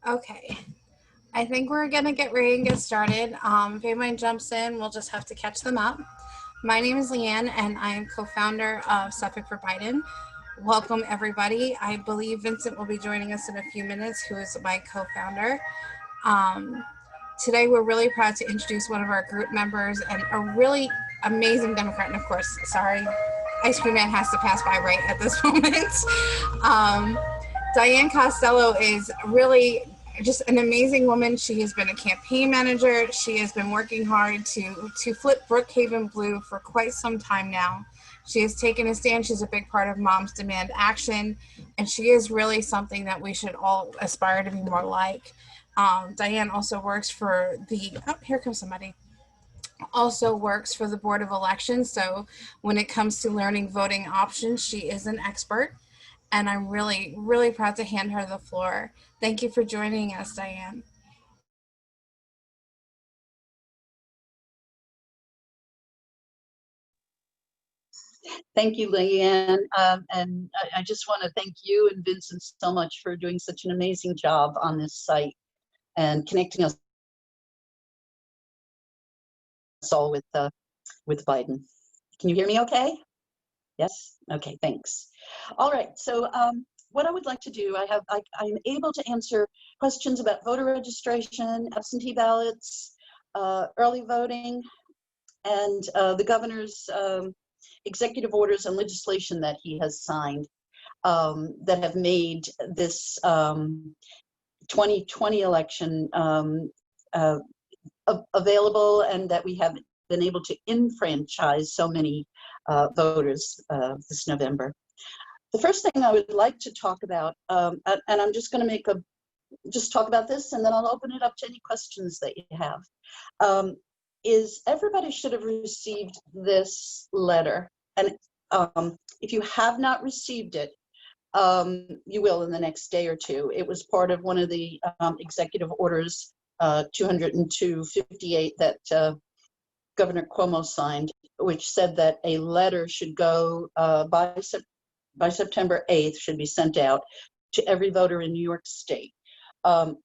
Okay, I think we're gonna get ready and get started. If anybody jumps in, we'll just have to catch them up. My name is Leanne, and I am co-founder of Suffolk for Biden. Welcome, everybody. I believe Vincent will be joining us in a few minutes, who is my co-founder. Today, we're really proud to introduce one of our group members and a really amazing Democrat. And of course, sorry, Ice Cream Man has to pass by right at this moment. Diane Costello is really just an amazing woman. She has been a campaign manager. She has been working hard to flip Brookhaven blue for quite some time now. She has taken a stand. She's a big part of Moms Demand Action, and she is really something that we should all aspire to be more like. Diane also works for here comes somebody, also works for the Board of Elections. So when it comes to learning voting options, she is an expert. And I'm really, really proud to hand her the floor. Thank you for joining us, Diane. Thank you, Leanne. And I just want to thank you and Vincent so much for doing such an amazing job on this site and connecting us all with Biden. Can you hear me okay? Yes? Okay, thanks. All right, so what I would like to do, I'm able to answer questions about voter registration, absentee ballots, early voting, and the governor's executive orders and legislation that he has signed that have made this 2020 election available, and that we have been able to enfranchise so many voters this November. The first thing I would like to talk about, and I'm just going to just talk about this, and then I'll open it up to any questions that you have, is everybody should have received this letter. And if you have not received it, you will in the next day or two. It was part of one of the executive orders 202-58 that Governor Cuomo signed, which said that a letter should go by September 8th, should be sent out to every voter in New York State. And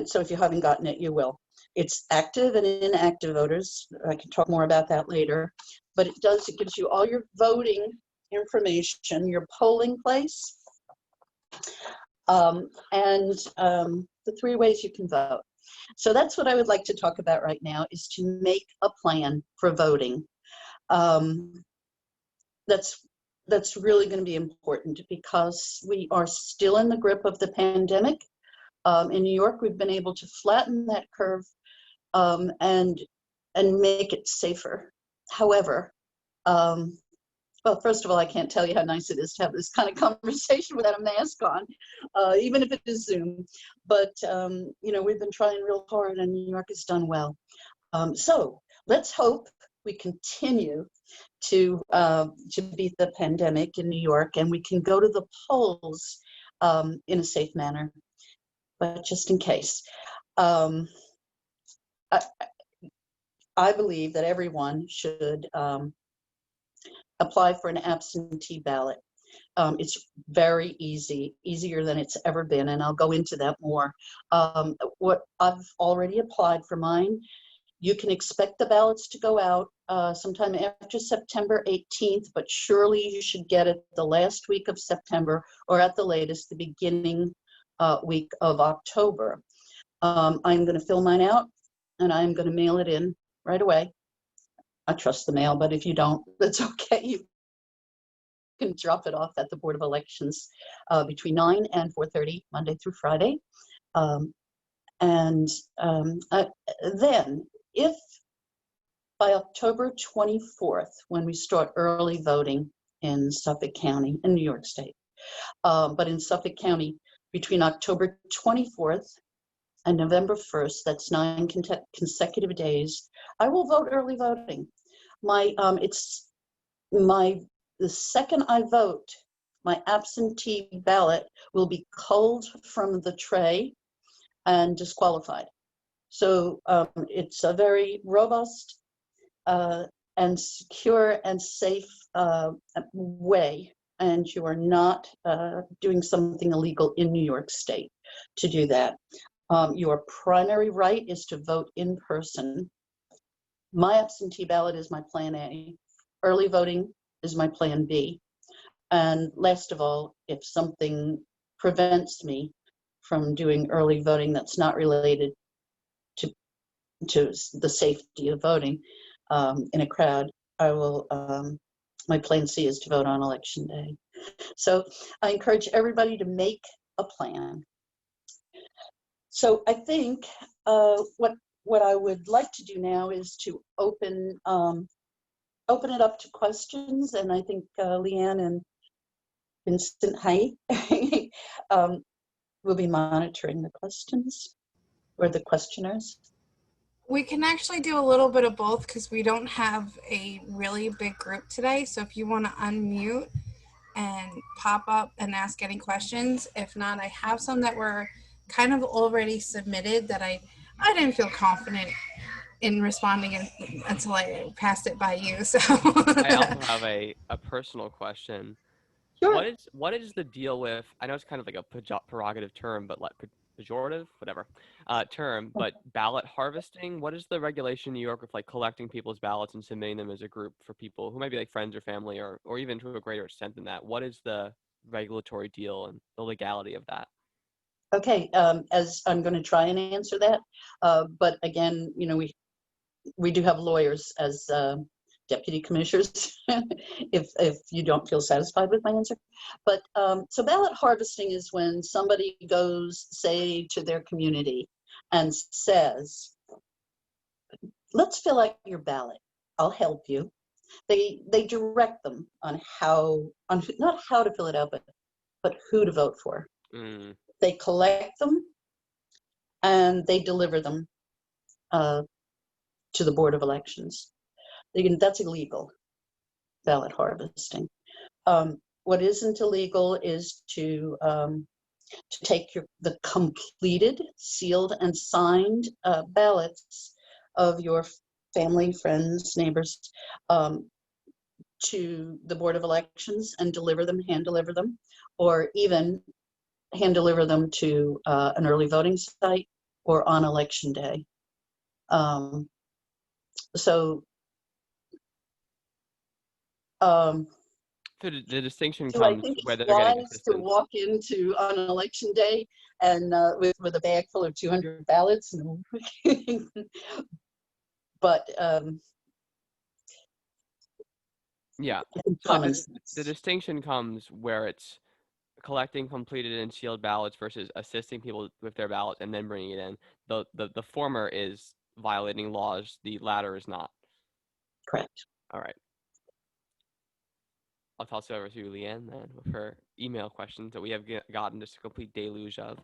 so if you haven't gotten it, you will. It's active and inactive voters. I can talk more about that later. But it gives you all your voting information, your polling place, and the 3 ways you can vote. So that's what I would like to talk about right now, is to make a plan for voting. That's really going to be important because we are still in the grip of the pandemic. In New York, we've been able to flatten that curve and make it safer. However, well, first of all, I can't tell you how nice it is to have this kind of conversation without a mask on, even if it is Zoom. But, you know, we've been trying real hard, and New York has done well. So let's hope we continue to beat the pandemic in New York, and we can go to the polls in a safe manner. But just in case, I believe that everyone should apply for an absentee ballot. It's very easy, easier than it's ever been, and I'll go into that more. What I've already applied for mine, you can expect the ballots to go out sometime after September 18th, but surely you should get it the last week of September, or at the latest, the beginning week of October. I'm going to fill mine out, and I'm going to mail it in right away. I trust the mail, but if you don't, that's okay. You can drop it off at the Board of Elections between 9 and 4:30, Monday through Friday. Then, if by October 24th, when we start early voting in Suffolk County, in New York State, but in Suffolk County, between October 24th and November 1st, that's 9 consecutive days, I will vote early voting. The second I vote, my absentee ballot will be culled from the tray and disqualified. So it's a very robust and secure and safe way, and you are not doing something illegal in New York State. to do that. Your primary right is to vote in person. My absentee ballot is my plan A. Early voting is my plan B. And last of all, if something prevents me from doing early voting that's not related to the safety of voting in a crowd, I will, my plan C is to vote on election day. So I encourage everybody to make a plan. So I think what I would like to do now is to open it up to questions, and I think Leanne and Vincent will be monitoring the questions or the questioners. We can actually do a little bit of both because we don't have a really big group today. So if you want to unmute and pop up and ask any questions. If not, I have some that were kind of already submitted that I didn't feel confident in responding until I passed it by you. So I also have a personal question. Sure. What is the deal with, I know it's kind of like a pejorative term, but like pejorative, whatever, term, but ballot harvesting? What is the regulation in New York with like collecting people's ballots and submitting them as a group for people who might be like friends or family or even to a greater extent than that? What is the regulatory deal and the legality of that? Okay, as I'm going to try and answer that, but again, you know, we do have lawyers as deputy commissioners if you don't feel satisfied with my answer. But so ballot harvesting is when somebody goes, say, to their community and says, let's fill out your ballot, I'll help you. They direct them on not how to fill it out, but who to vote for. They collect them and they deliver them to the Board of Elections. That's illegal, ballot harvesting. What isn't illegal is to take the completed, sealed, and signed ballots of your family, friends, neighbors to the Board of Elections and hand deliver them, or even hand deliver them to an early voting site or on election day. So the distinction do I comes think whether it's they're getting wise to assistance. walk into on election day and with a bag full of 200 ballots? But Yeah. So like the distinction comes where it's collecting completed and sealed ballots versus assisting people with their ballots and then bringing it in. The former is violating laws. The latter is not. Correct. All right. I'll toss it over to Leanne then with her email questions that we have gotten just a complete deluge of.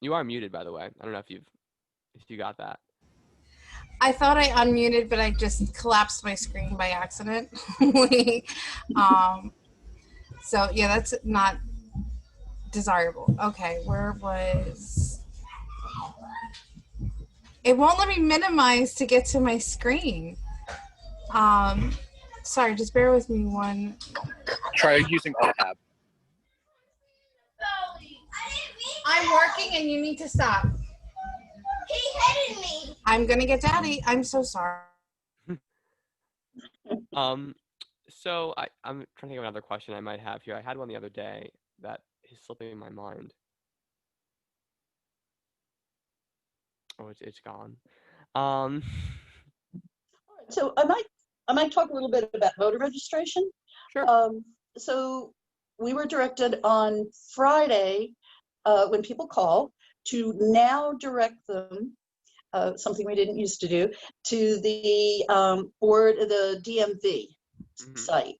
You are muted, by the way. I don't know if you got that. I thought I unmuted, but I just collapsed my screen by accident. So yeah, that's not desirable. Okay, where was... It won't let me minimize to get to my screen. Sorry, just bear with me one. Try using Alt Tab. I'm working and you need to stop. He hit me. I'm gonna get Daddy. I'm so sorry. So I'm trying to think of another question I might have here. I had one the other day that is slipping my mind. Oh, it's gone. So I might talk a little bit about voter registration. Sure. So we were directed on Friday when people call to now direct them, something we didn't used to do, to the board, the DMV site.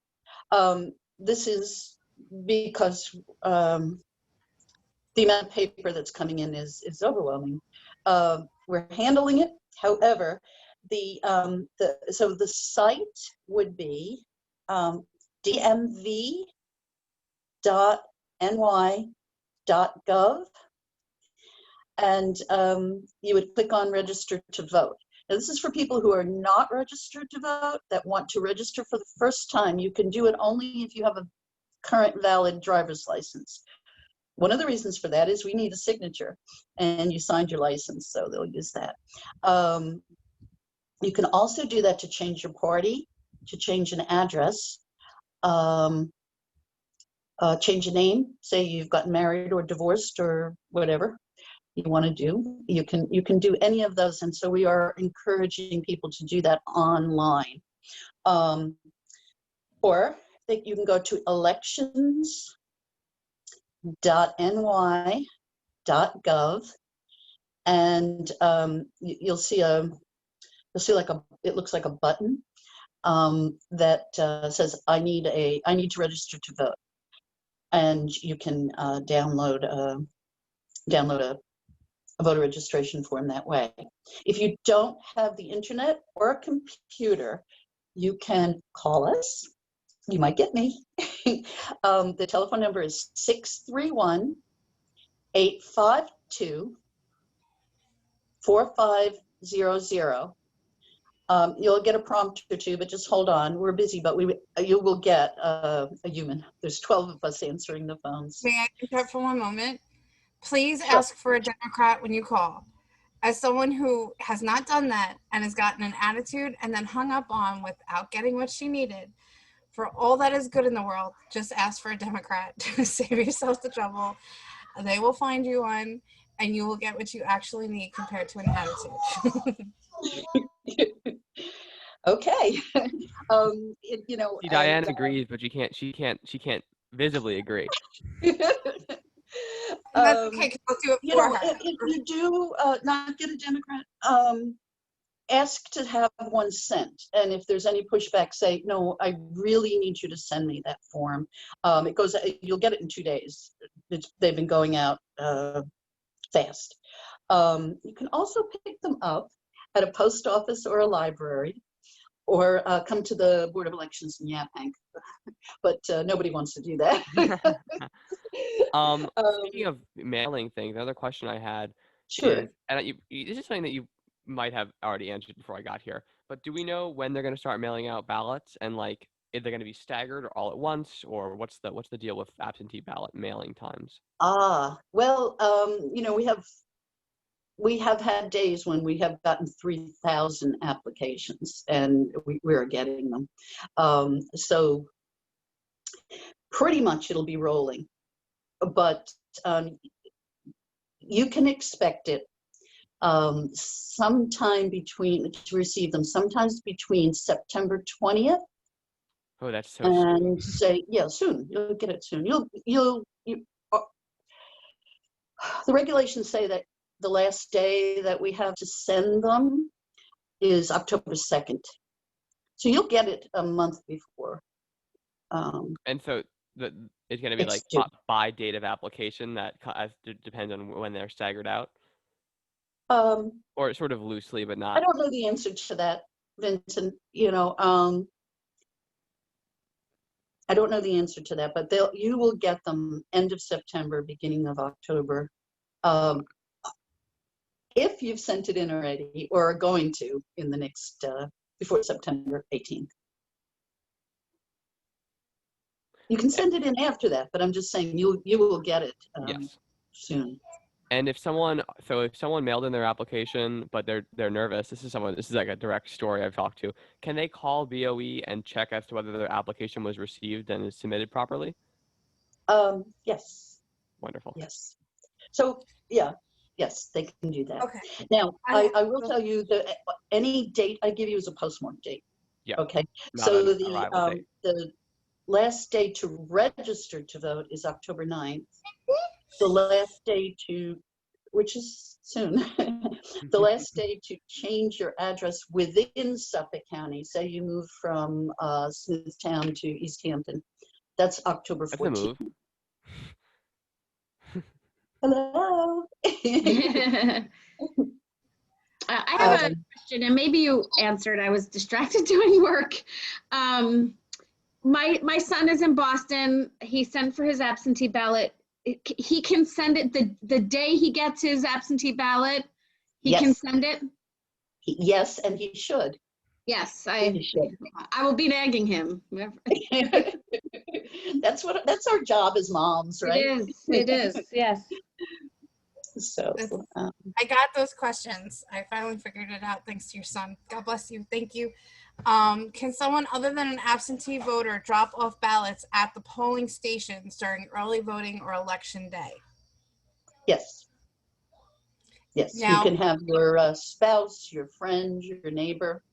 This is because the amount of paper that's coming in is overwhelming. We're handling it. However, so the site would be dmv.ny.gov, and you would click on register to vote. Now, this is for people who are not registered to vote that want to register for the first time. You can do it only if you have a current valid driver's license. One of the reasons for that is we need a signature, and you signed your license, so they'll use that. You can also do that to change your party, to change an address, change a name, say you've gotten married or divorced or whatever you want to do. You can do any of those, and so we are encouraging people to do that online. Or you can go to elections.ny.gov, and you'll see it looks like a button that says I need to register to vote, and you can download a voter registration form that way. If you don't have the internet or a computer, you can call us. You might get me. The telephone number is 631-852-4500. You'll get a prompt or two, but just hold on. We're busy, but you will get a human. There's 12 of us answering the phones. May I interrupt for one moment? Please Sure. ask for a Democrat when you call. As someone who has not done that and has gotten an attitude and then hung up on without getting what she needed, for all that is good in the world, just ask for a Democrat. Save yourself the trouble. They will find you one, and you will get what you actually need compared to an attitude. Okay. See, Diane agrees, but she can't visibly agree. That's okay, 'cause I'll do it for her. If you do not get a Democrat, ask to have one sent. And if there's any pushback, say, no, I really need you to send me that form. You'll get it in 2 days. They've been going out fast. You can also pick them up at a post office or a library, or come to the Board of Elections in Yaphank. But nobody wants to do that. Speaking of mailing things, another question I had Sure. is, and this is something that you might have already answered before I got here, but do we know when they're going to start mailing out ballots, and like, is they going to be staggered or all at once, or what's the deal with absentee ballot mailing times? Well, we have had days when we have gotten 3,000 applications, and we're getting them. So pretty much it'll be rolling, but you can expect it sometime to receive them, sometimes between September 20th. Oh, that's so and soon. soon. You'll get it soon. The regulations say that the last day that we have to send them is October 2nd. So you'll get it a month before. And so it's going to be like by date of application, that depends on when they're staggered out? Or sort of loosely, but not. I don't know the answer to that, Vincent. I don't know the answer to that, but you will get them end of September, beginning of October. If you've sent it in already or are going to in the next, before September 18th. You can send it in after that, but I'm just saying you will get it Yes. soon. And if someone mailed in their application, but they're nervous, this is like a direct story I've talked to, can they call BOE and check as to whether their application was received and is submitted properly? Yes. Wonderful. Yes. So yes, they can do that. Okay. Now, I will tell you that any date I give you is a postmark date. Yeah. Okay. Not So an arrival date. the last day to register to vote is October 9th. The last day which is soon, the last day to change your address within Suffolk County, say you move from Smithtown to East Hampton, that's October 14th. That's a move. Hello. I have a question, and maybe you answered. I was distracted doing work. My son is in Boston. He sent for his absentee ballot. He can send it the day he gets his absentee ballot. He can send it. Yes, and he should. Yes, He should. I will be nagging him. That's our job as moms, right? It is, yes. So, I got those questions. I finally figured it out thanks to your son. God bless you. Thank you. Can someone other than an absentee voter drop off ballots at the polling stations during early voting or election day? yes. Yes, you Now, can have your spouse, your friend, your neighbor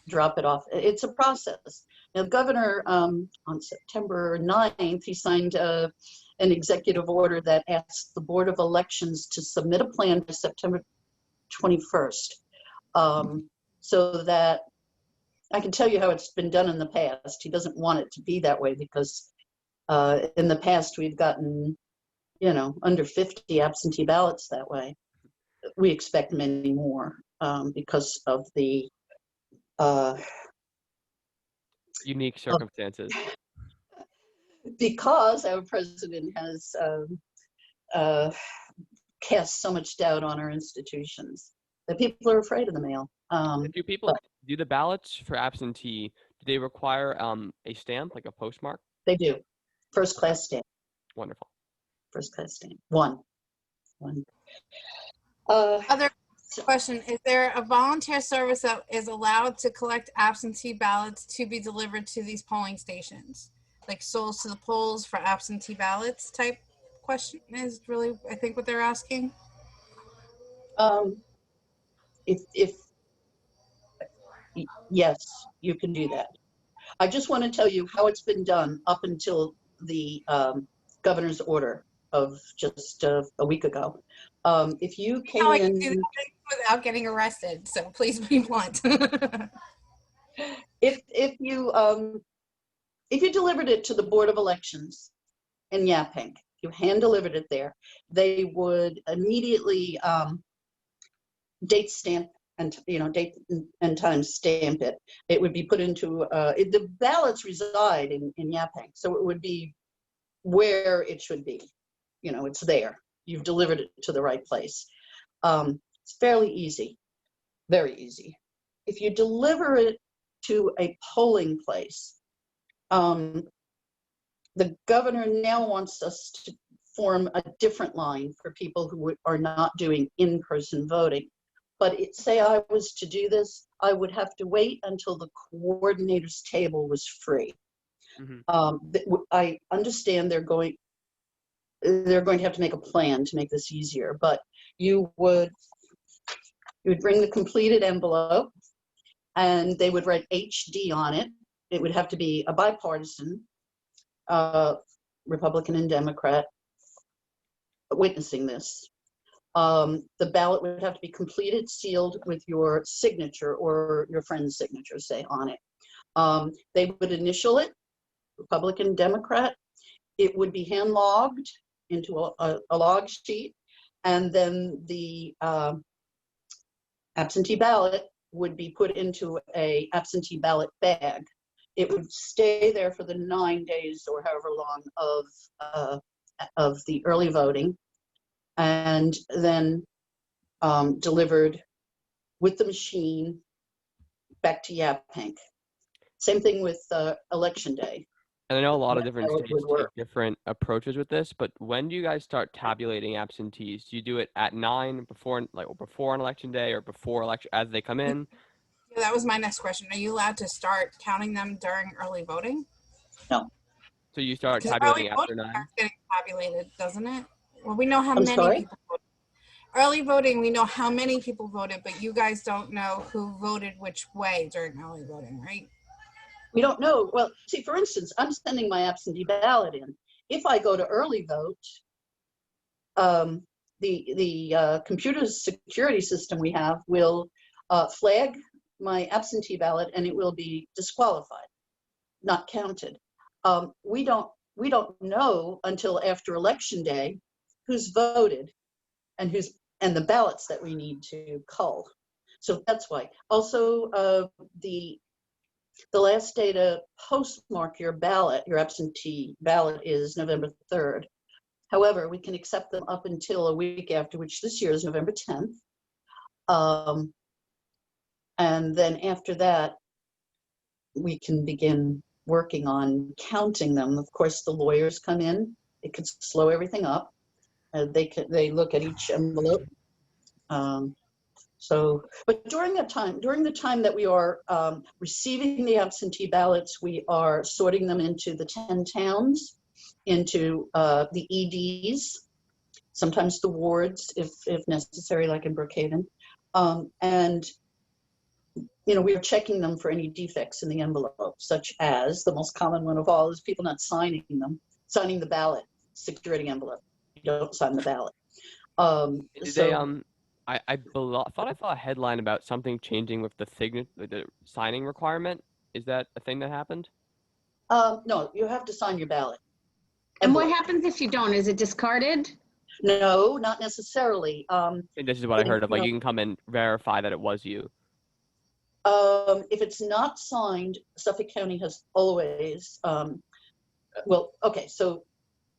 drop it off. It's a process. Now, the governor on September 9th, he signed an executive order that asks the Board of Elections to submit a plan by September 21st. So that I can tell you how it's been done in the past. He doesn't want it to be that way because in the past we've gotten, under 50 absentee ballots that way. We expect many more because of the unique circumstances. Because our president has cast so much doubt on our institutions that people are afraid of the mail. Do the ballots for absentee, do they require a stamp, like a postmark? They do. First class stamp. Wonderful. First class stamp. One. other question, is there a volunteer service that is allowed to collect absentee ballots to be delivered to these polling stations? Like souls to the polls for absentee ballots type question is really, I think, what they're asking. Yes, you can do that. I just want to tell you how it's been done up until the governor's order of just a week ago. If you came I in can do that without getting arrested, so please be blunt. if you delivered it to the Board of Elections in Yaphank, you hand delivered it there, they would immediately date stamp and date and time stamp it. It would be put into the ballots reside in Yaphank, so it would be where it should be. It's there. You've delivered it to the right place. It's fairly easy, very easy. If you deliver it to a polling place, the governor now wants us to form a different line for people who are not doing in-person voting. But say I was to do this, I would have to wait until the coordinator's table was free. Mm-hmm. I understand they're going to have to make a plan to make this easier, but you would bring the completed envelope and they would write HD on it. It would have to be a bipartisan, Republican and Democrat, witnessing this. The ballot would have to be completed, sealed with your signature or your friend's signature, say, on it. They would initial it, Republican, Democrat. It would be hand logged into a log sheet, and then the absentee ballot would be put into a absentee ballot bag. It would stay there for the 9 days or however long of the early voting, and then delivered with the machine back to Yaphank. Same thing with election day. And I know a lot of different states take different approaches with this, but when do you guys start tabulating absentees? Do you do it at 9 before an election day, or before election as they come in? Yeah, that was my next question. Are you allowed to start counting them during early voting? No. So you start tabulating after 9? Starts getting tabulated, doesn't it? Well, we know how many people voted. Early voting, we know how many people voted, but you guys don't know who voted which way during early voting, right? We don't know. Well, see, for instance, I'm sending my absentee ballot in. If I go to early vote, the computer security system we have will flag my absentee ballot, and it will be disqualified, not counted. We don't know until after election day who's voted and the ballots that we need to cull. So that's why. Also, the last day to postmark your ballot, your absentee ballot, is November 3rd. However, we can accept them up until a week after, which this year is November 10th. And then after that, we can begin working on counting them. Of course, the lawyers come in. It could slow everything up. They look at each envelope. But during the time that we are receiving the absentee ballots, we are sorting them into the 10 towns, into the EDs, sometimes the wards if necessary, like in Brookhaven. And we are checking them for any defects in the envelope, such as the most common one of all is people not signing the ballot, security envelope. You don't sign the ballot. Thought I saw a headline about something changing with the signing requirement. Is that a thing that happened? No, you have to sign your ballot. And what happens if you don't? Is it discarded? No, not necessarily. And this is what I heard of. Like, you can come and verify that it was you. If it's not signed, Suffolk County has always, okay, so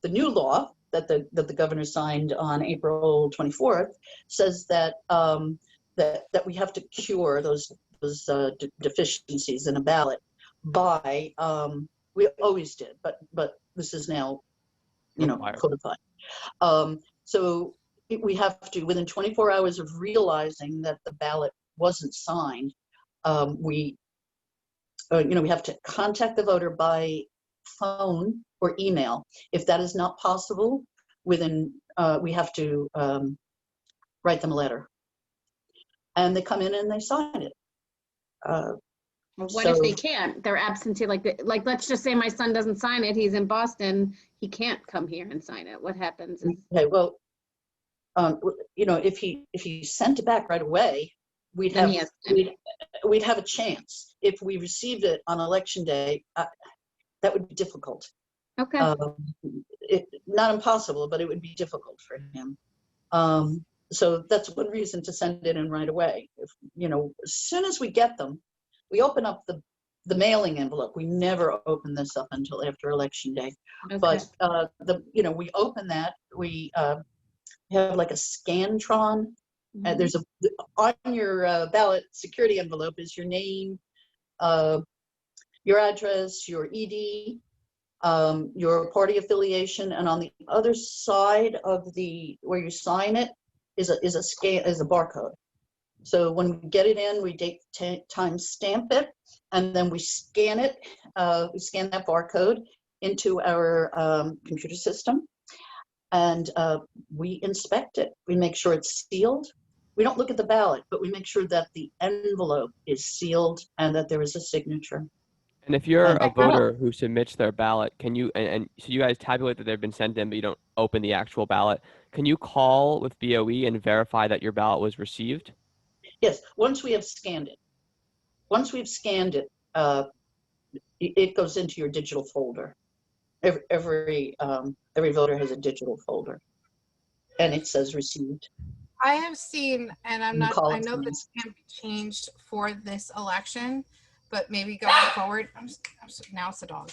the new law that the governor signed on April 24th says that that we have to cure those deficiencies in a ballot by, we always did, but this is now, codified. So we have to, within 24 hours of realizing that the ballot wasn't signed, we have to contact the voter by phone or email. If that is not possible, we have to write them a letter, and they come in and they sign it. What if they can't? They're absentee. Like let's just say my son doesn't sign it. He's in Boston. He can't come here and sign it. What happens? Okay, well, if he sent it back right away, we'd have a chance. If we received it on election day, that would be difficult. Okay. Not impossible, but it would be difficult for him. So that's one reason to send it in right away. If as soon as we get them, we open up the mailing envelope. We never open this up until after election day. Okay. But we open that. We have like a Scantron. Mm-hmm. There's on your ballot security envelope is your name, your address, your ED, your party affiliation, and on the other side of where you sign it is a barcode. So when we get it in, we date time stamp it, and then we scan it. We scan that barcode into our computer system, and we inspect it. We make sure it's sealed. We don't look at the ballot, but we make sure that the envelope is sealed and that there is a signature. And if you're a voter who submits their ballot, can you, and so you guys tabulate that they've been sent in, but you don't open the actual ballot, can you call with BOE and verify that your ballot was received? Yes, once we have scanned it. Once we've scanned it, it goes into your digital folder. Every voter has a digital folder, and it says received. I have seen, and I know this can't be changed for this election, but maybe going forward, now it's a dog.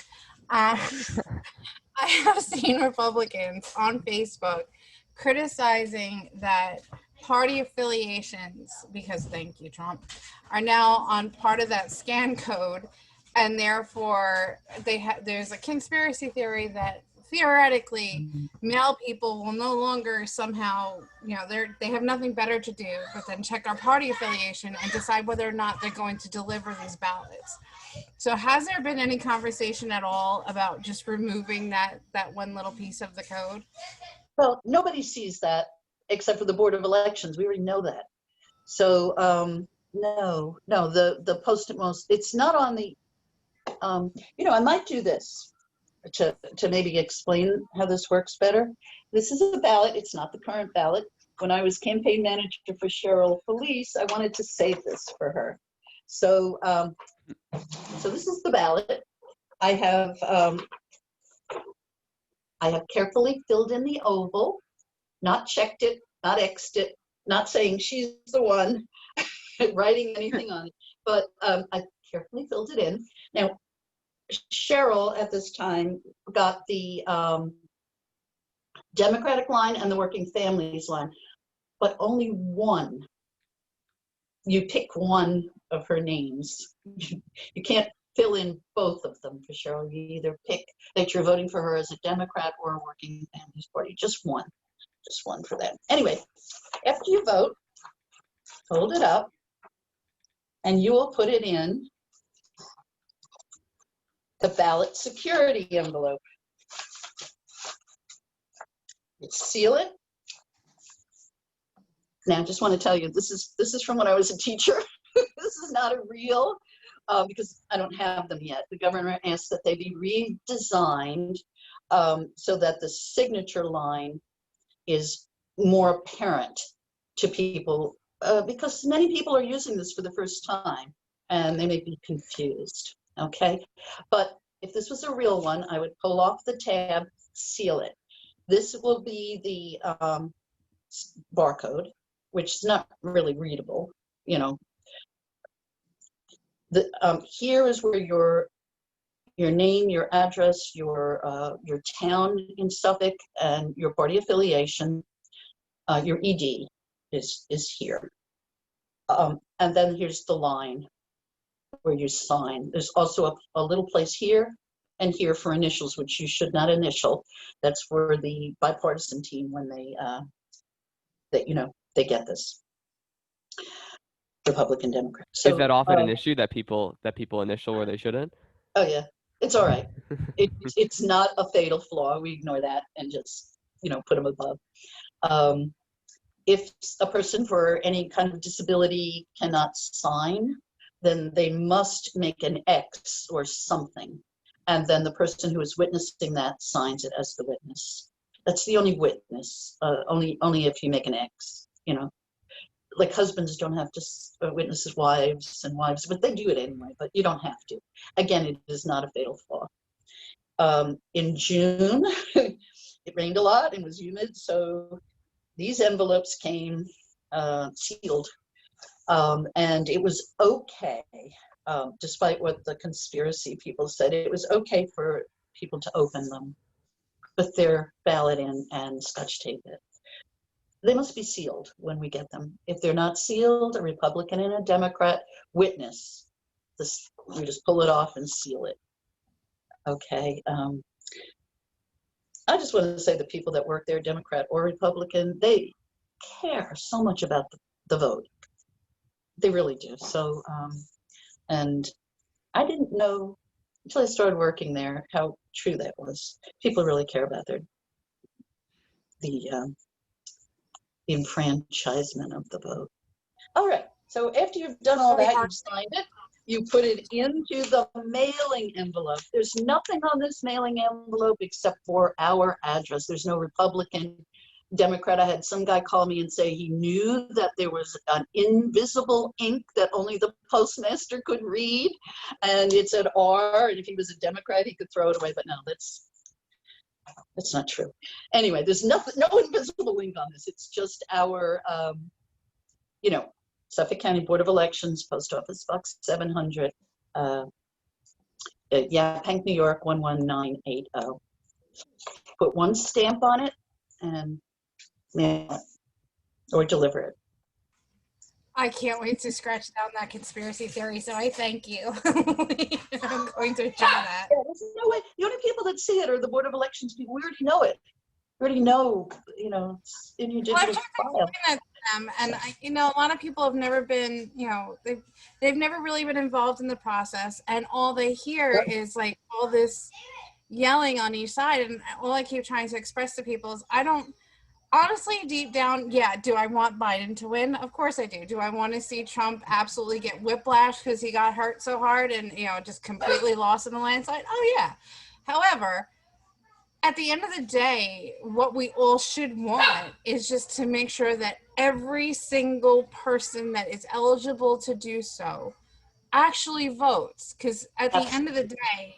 I have seen Republicans on Facebook criticizing that party affiliations, because thank you, Trump, are now on part of that scan code, and therefore there's a conspiracy theory that theoretically male people will no longer somehow, they have nothing better to do but then check our party affiliation and decide whether or not they're going to deliver these ballots. So has there been any conversation at all about just removing that one little piece of the code? Well, nobody sees that except for the Board of Elections. We already know that. So no, the post-it most, it's not on the, I might do this to maybe explain how this works better. This is a ballot. It's not the current ballot. When I was campaign manager for Cheryl Felice, I wanted to save this for her. So this is the ballot. I have carefully filled in the oval, not checked it, not X'd it, not saying she's the one writing anything on it, but I carefully filled it in. Now, Cheryl at this time got the Democratic line and the Working Families line, but only one. You pick one of her names. You can't fill in both of them for Cheryl. You either pick that you're voting for her as a Democrat or a Working Families Party. Just one for them. Anyway, after you vote, fold it up, and you will put it in the ballot security envelope. You seal it. Now, I just want to tell you, this is from when I was a teacher. This is not a real, because I don't have them yet. The governor asked that they be redesigned so that the signature line is more apparent to people, because many people are using this for the first time and they may be confused, okay? But if this was a real one, I would pull off the tab, seal it. This will be the barcode, which is not really readable, you know. Here is where your name, your address, your town in Suffolk, and your party affiliation, your ED is here. And then here's the line where you sign. There's also a little place here and here for initials, which you should not initial. That's for the bipartisan team when they they get this. Republican, Democrat. So, is that often an issue that people initial where they shouldn't? Oh yeah, it's all right. It's not a fatal flaw. We ignore that and just put them above. If a person for any kind of disability cannot sign, then they must make an X or something, and then the person who is witnessing that signs it as the witness. That's the only witness. Only if you make an X. Like husbands don't have to witness as wives, but they do it anyway, but you don't have to. Again, it is not a fatal flaw. In June, it rained a lot and was humid, so these envelopes came sealed. And it was okay, despite what the conspiracy people said, it was okay for people to open them, put their ballot in and Scotch tape it. They must be sealed when we get them. If they're not sealed, a Republican and a Democrat witness this. We just pull it off and seal it. Okay. I just want to say the people that work there, Democrat or Republican, they care so much about the vote. They really do. So, and I didn't know until I started working there how true that was. People really care about the enfranchisement of the vote. All right, so after you've done all that, you've signed it, you put it into the mailing envelope. There's nothing on this mailing envelope except for our address. There's no Republican, Democrat. I had some guy call me and say he knew that there was an invisible ink that only the postmaster could read, and it said R, and if he was a Democrat, he could throw it away, but no, that's not true. Anyway, there's no invisible ink on this. It's just our, Suffolk County Board of Elections, Post Office Box 700, Yaphank, New York 11980. Put one stamp on it and mail it or deliver it. I can't wait to scratch down that conspiracy theory, so I thank you. I'm going to enjoy that. Yeah, there's no way. The only people that see it are the Board of Elections people. We already know it. We already know, it's in your digital file. At them, and a lot of people have never been, they've never really been involved in the process, and all they hear is like all this yelling on each side, and all I keep trying to express to people is I don't. Honestly, deep down, yeah, do I want Biden to win? Of course I do. Do I want to see Trump absolutely get whiplash because he got hurt so hard and, just completely lost in the landslide? Oh, yeah. However, at the end of the day, what we all should want is just to make sure that every single person that is eligible to do so actually votes. Because at the end of the day,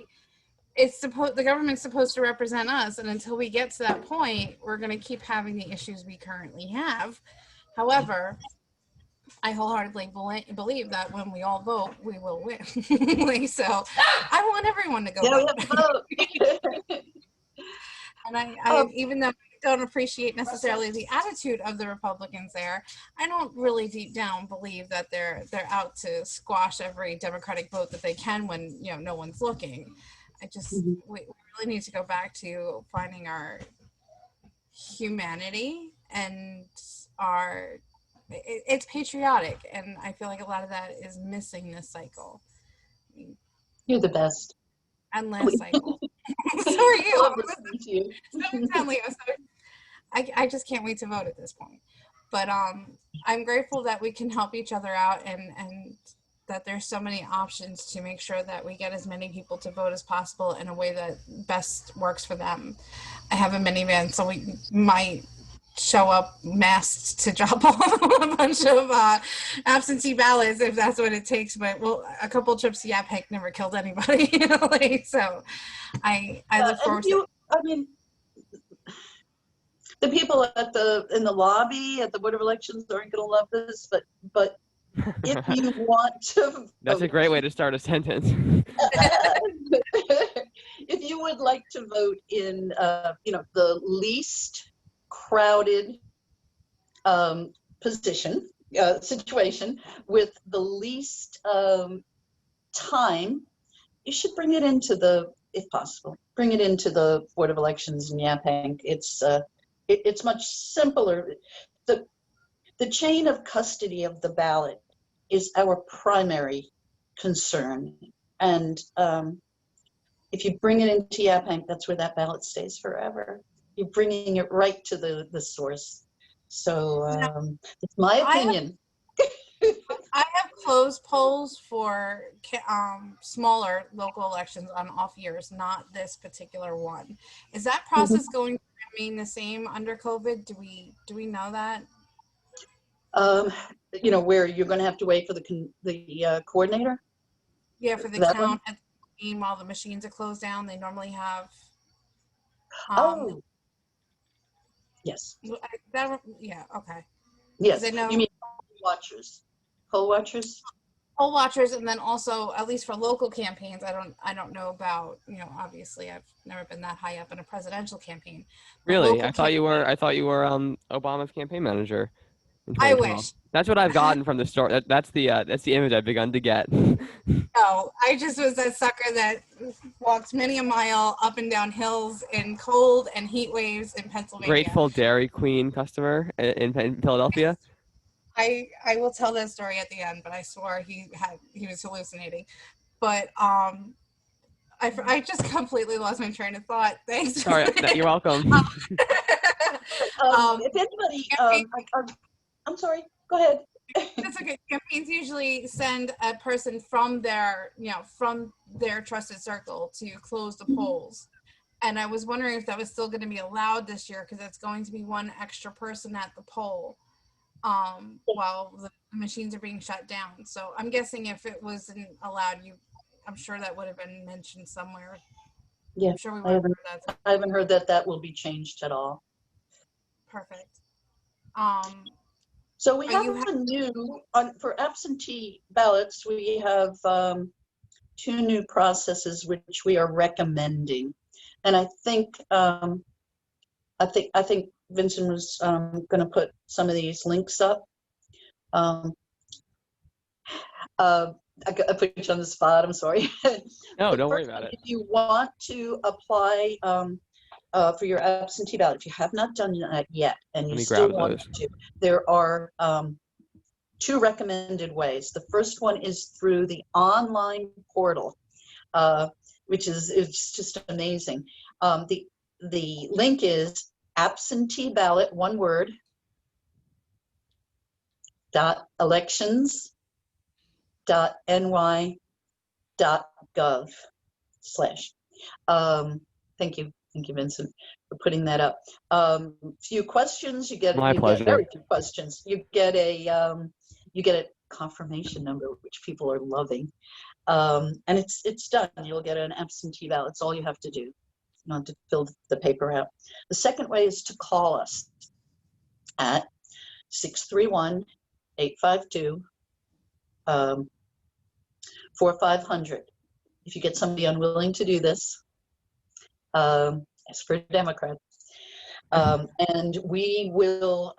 the government's supposed to represent us, and until we get to that point, we're going to keep having the issues we currently have. However, I wholeheartedly believe that when we all vote, we will win. So I want everyone to go vote. And I even though don't appreciate necessarily the attitude of the Republicans there. I don't really deep down believe that they're out to squash every Democratic vote that they can when, you know, no one's looking. We really need to go back to finding our humanity and it's patriotic, and I feel like a lot of that is missing this cycle. You're the best. Endless cycle. So are you. Love listening to you. I just can't wait to vote at this point. But I'm grateful that we can help each other out and that there's so many options to make sure that we get as many people to vote as possible in a way that best works for them. I have a minivan, so we might show up masked to drop off a bunch of absentee ballots if that's what it takes. But well, a couple trips to Yaphank never killed anybody, you know, like, so I look forward to. I mean, the people in the lobby at the Board of Elections aren't going to love this, but if you want to, That's a great way to start a sentence. if you would like to vote in, you know, the least crowded situation with the least time, you should bring it into if possible, bring it into the Board of Elections in Yaphank. It's much simpler. The chain of custody of the ballot is our primary concern. And if you bring it into Yaphank, that's where that ballot stays forever. You're bringing it right to the source. So that's my opinion. I have closed polls for smaller local elections on off years, not this particular one. Is that process going to remain the same under COVID? Do we know that? You know, where you're going to have to wait for the coordinator? Yeah, for the count at the game while the machines are closed down. They normally have. Yes. Yeah. Okay. Yes. I know, you mean poll watchers? Poll watchers, and then also, at least for local campaigns, I don't know about, you know, obviously I've never been that high up in a presidential campaign. Really? I thought you were Obama's campaign manager in I 2012. wish. That's what I've gotten from the story. That's the image I've begun to get. No, I just was that sucker that walked many a mile up and down hills in cold and heat waves in Pennsylvania. Grateful Dairy Queen customer in Philadelphia. I will tell that story at the end, but I swore he was hallucinating. But I just completely lost my train of thought. Thanks. Sorry, you're welcome. If anybody, I'm sorry. Go ahead. That's okay. Campaigns usually send a person from their trusted circle to close the polls. And I was wondering if that was still going to be allowed this year, because it's going to be one extra person at the poll while the machines are being shut down. So I'm guessing if it wasn't allowed, I'm sure that would have been mentioned somewhere. Yeah, I'm sure we would have heard that. I haven't heard that will be changed at all. Perfect. So we have a new, for absentee ballots, we have 2 new processes which we are recommending. And I think Vincent was going to put some of these links up. I put you on the spot, I'm sorry. No, don't worry about it. If you want to apply for your absentee ballot, if you have not done that yet, and you still want to, there are 2 recommended ways. The first one is through the online portal, which it's just amazing. The link is absentee ballot, one word, elections.ny.gov/. Thank you, Vincent, for putting that up. Few questions. You get very few questions. You get a confirmation number, which people are loving, and it's done. You'll get an absentee ballot. It's all you have to do. Not to fill the paper out. The second way is to call us at 631-852-4500. If you get somebody unwilling to do this, as for a Democrat, And we will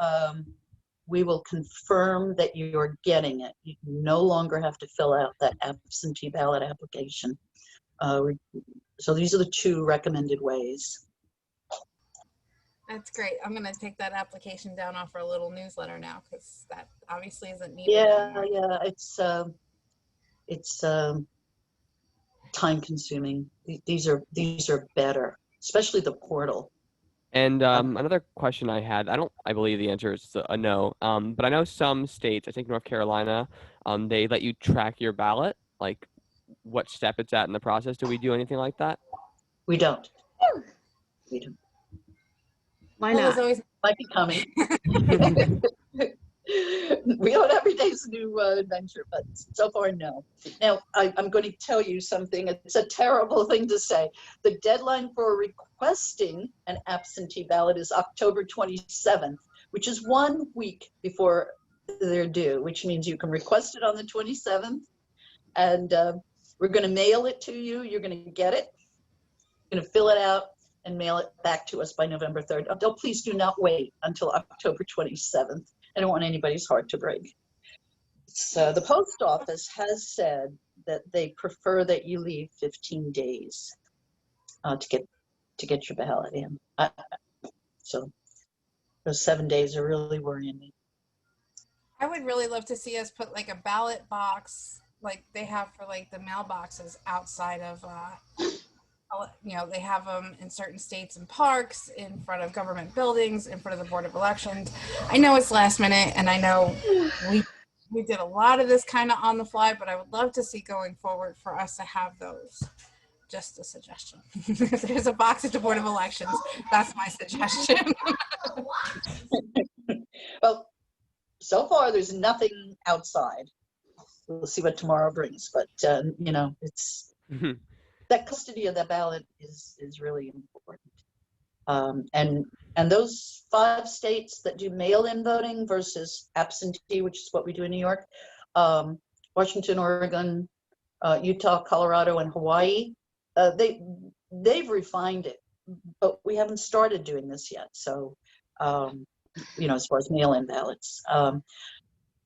confirm that you're getting it. You no longer have to fill out that absentee ballot application. So these are the two recommended ways. That's great. I'm going to take that application down off our little newsletter now, because that obviously isn't needed Yeah, anymore. yeah, it's time consuming. These are better, especially the portal. And another question I had, I believe the answer is a no. But I know some states, I think North Carolina, they let you track your ballot, like what step it's at in the process. Do we do anything like that? We don't. We don't. Why Well, there's not? always Might be coming. We don't every day's a new adventure, but so far, no. Now, I'm going to tell you something. It's a terrible thing to say. The deadline for requesting an absentee ballot is October 27th, which is 1 week before they're due, which means you can request it on the 27th, and we're going to mail it to you. You're going to get it. You're going to fill it out and mail it back to us by November 3rd. Oh, please do not wait until October 27th. I don't want anybody's heart to break. So the post office has said that they prefer that you leave 15 days to get your ballot in. So those 7 days are really worrying me. I would really love to see us put like a ballot box like they have for like the mailboxes outside of they have them in certain states and parks, in front of government buildings, in front of the Board of Elections. I know it's last minute, and I know we did a lot of this kind of on the fly, but I would love to see going forward for us to have those. Just a suggestion. If there's a box at the Board of Elections, that's my suggestion. Well, so far there's nothing outside. We'll see what tomorrow brings, but it's that custody of that ballot is really important. And those 5 states that do mail-in voting versus absentee, which is what we do in New York, Washington, Oregon, Utah, Colorado, and Hawaii, they've refined it, but we haven't started doing this yet. So, as far as mail-in ballots, I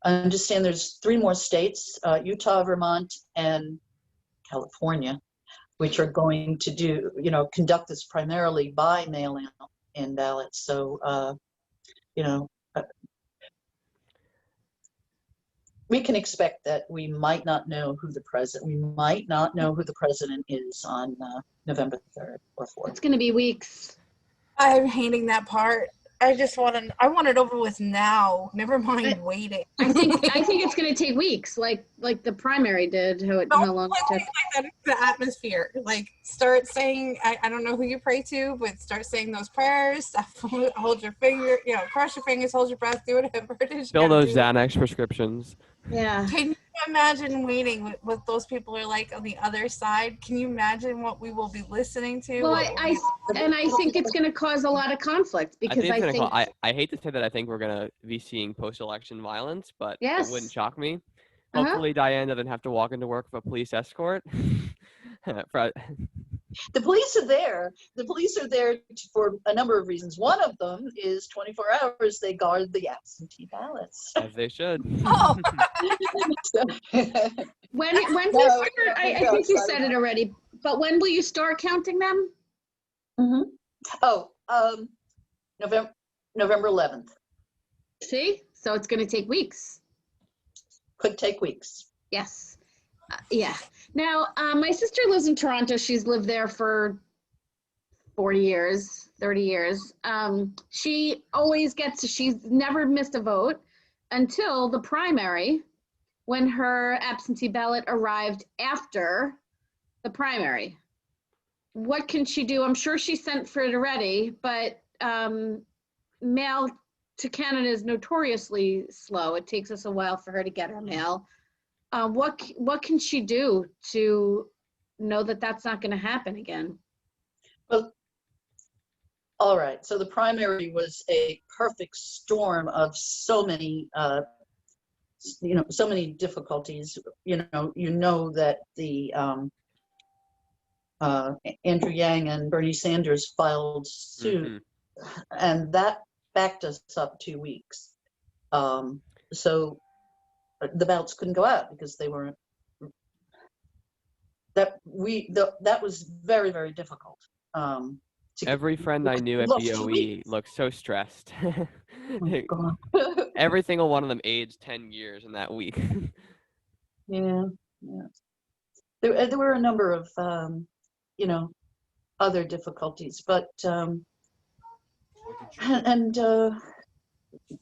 understand there's 3 more states, Utah, Vermont, and California, which are going to conduct this primarily by mail-in ballots. So, we can expect that we might not know who the president is on November 3rd or 4th. It's going to be weeks. I'm hating that part. I want it over with now. Never mind waiting. I think it's going to take weeks, like the primary did. How long it took. That is the atmosphere. Like, start saying, I don't know who you pray to, but start saying those prayers. Hold your finger, cross your fingers, hold your breath, do whatever it is. Fill those Xanax prescriptions. Yeah. Can you imagine waiting what those people are like on the other side? Can you imagine what we will be listening to? Well, I think it's going to cause a lot of conflict because I hate to say that I think we're going to be seeing post-election violence, but yes. It wouldn't shock me. Hopefully Diane doesn't have to walk into work with a police escort. The police are there. The police are there for a number of reasons. One of them is 24 hours they guard the absentee ballots. As they should. Oh. When do you start? I think you said it already, but when will you start counting them? Mm-hmm. Oh, November 11th. See? So it's going to take weeks. Could take weeks. Yes. Yeah. Now, my sister lives in Toronto. She's lived there for 40 years, 30 years. She's never missed a vote until the primary, when her absentee ballot arrived after the primary. What can she do? I'm sure she sent for it already, but mail to Canada is notoriously slow. It takes us a while for her to get her mail. What can she do to know that that's not going to happen again? Well, all right. So the primary was a perfect storm of so many, so many difficulties. That the Andrew Yang and Bernie Sanders filed suit and that backed us up 2 weeks. So the ballots couldn't go out because they weren't. That was very, very difficult. Every friend I knew at lost 2 BOE weeks. looked so stressed. Oh, God. Every single one of them aged 10 years in that week. Yeah, yeah. There were a number of, other difficulties, but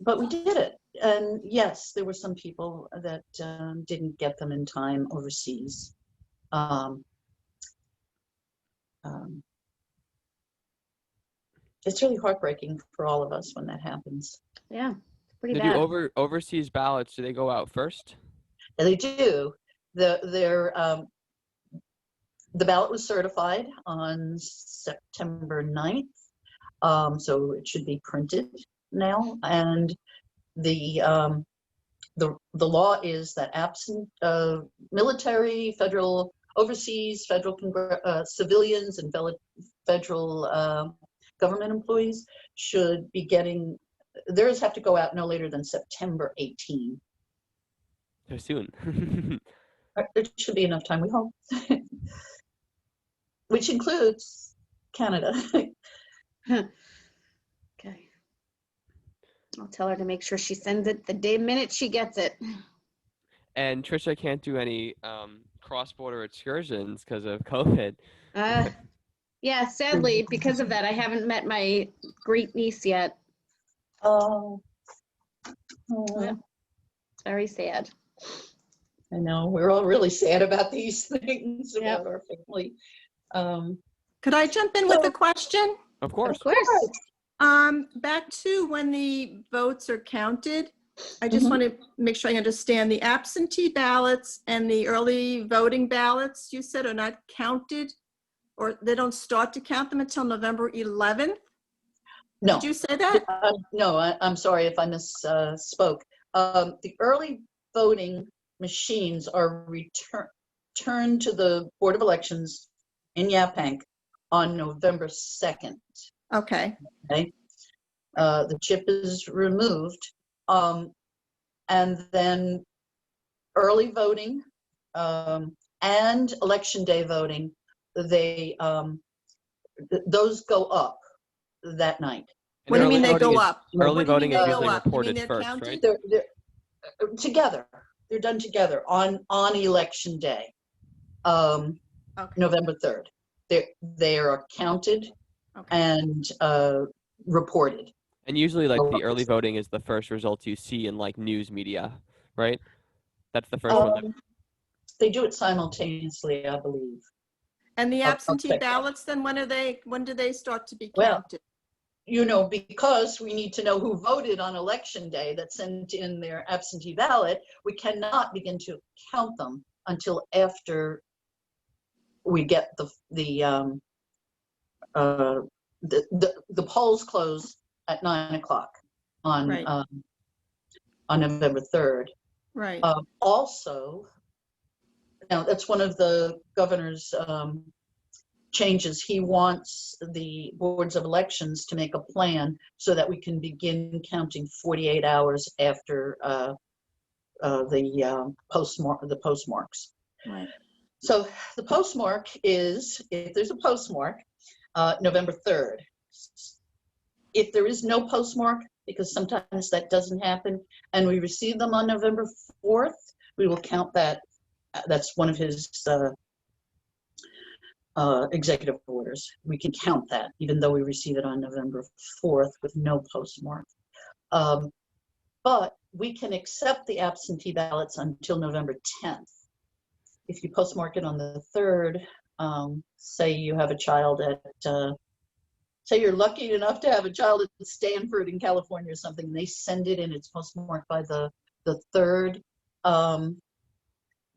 but we did it. And yes, there were some people that didn't get them in time overseas. It's really heartbreaking for all of us when that happens. Yeah, pretty Do bad. overseas ballots, do they go out first? And they do. The ballot was certified on September 9th, so it should be printed now. And the law is that absent military, federal, overseas, federal civilians, and federal government employees should be getting, theirs have to go out no later than September 18. So soon. There should be enough time, we hope. Which includes Canada. Okay. I'll tell her to make sure she sends it the minute she gets it. And Trisha can't do any cross-border excursions because of COVID. Yeah, sadly, because of that, I haven't met my great niece yet. Oh, Yeah. It's very sad. I know, we're all really sad about these things, Yep. about our family. Could I jump in with a question? Of course. Of course. Back to when the votes are counted, I just want to make sure I understand the absentee ballots and the early voting ballots you said are not counted, or they don't start to count them until November 11th? No, Did you say that? no, I'm sorry if I misspoke. The early voting machines are returned to the Board of Elections in Yaphank on November 2nd. Okay. Okay. The chip is removed, and then early voting and election day voting, those go up that night. And What do you mean early they voting go is- up? Early What do you voting mean is they go usually up? You mean reported they're first, counted? right? They're together. They're done together on election day, Okay. November 3rd. They are counted Okay. and reported. And usually, like, the early voting is the first results you see in, like, news media, right? That's the first one. They do it simultaneously, I believe. And the I'll absentee check. ballots, then when do they start to be Well, counted? Because we need to know who voted on election day that sent in their absentee ballot, we cannot begin to count them until after we get the polls close at 9:00 on Right. On November 3rd. Right. Also, now that's one of the governor's changes. He wants the boards of elections to make a plan so that we can begin counting 48 hours after the postmarks. Right. So the postmark is, if there's a postmark, November 3rd. If there is no postmark, because sometimes that doesn't happen, and we receive them on November 4th, we will count that. That's one of his executive orders. We can count that, even though we receive it on November 4th with no postmark. But we can accept the absentee ballots until November 10th. If you postmark it on the 3rd, say you have a child at, say you're lucky enough to have a child at Stanford in California or something, and they send it in, it's postmarked by the 3rd,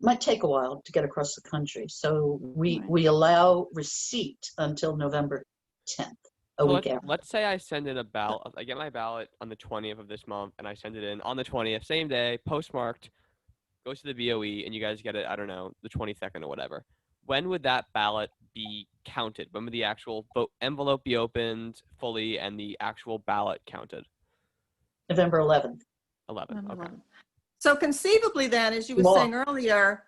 might take a while to get across the country. So we allow receipt until November 10th, a week after. Let's say I send in a ballot. I get my ballot on the 20th of this month, and I send it in on the 20th, same day, postmarked, goes to the BOE, and you guys get it, I don't know, the 22nd or whatever. when would that ballot be counted? When would the actual vote envelope be opened fully and the actual ballot counted? November 11th. 11. Okay. So conceivably then, as you were Law. saying earlier,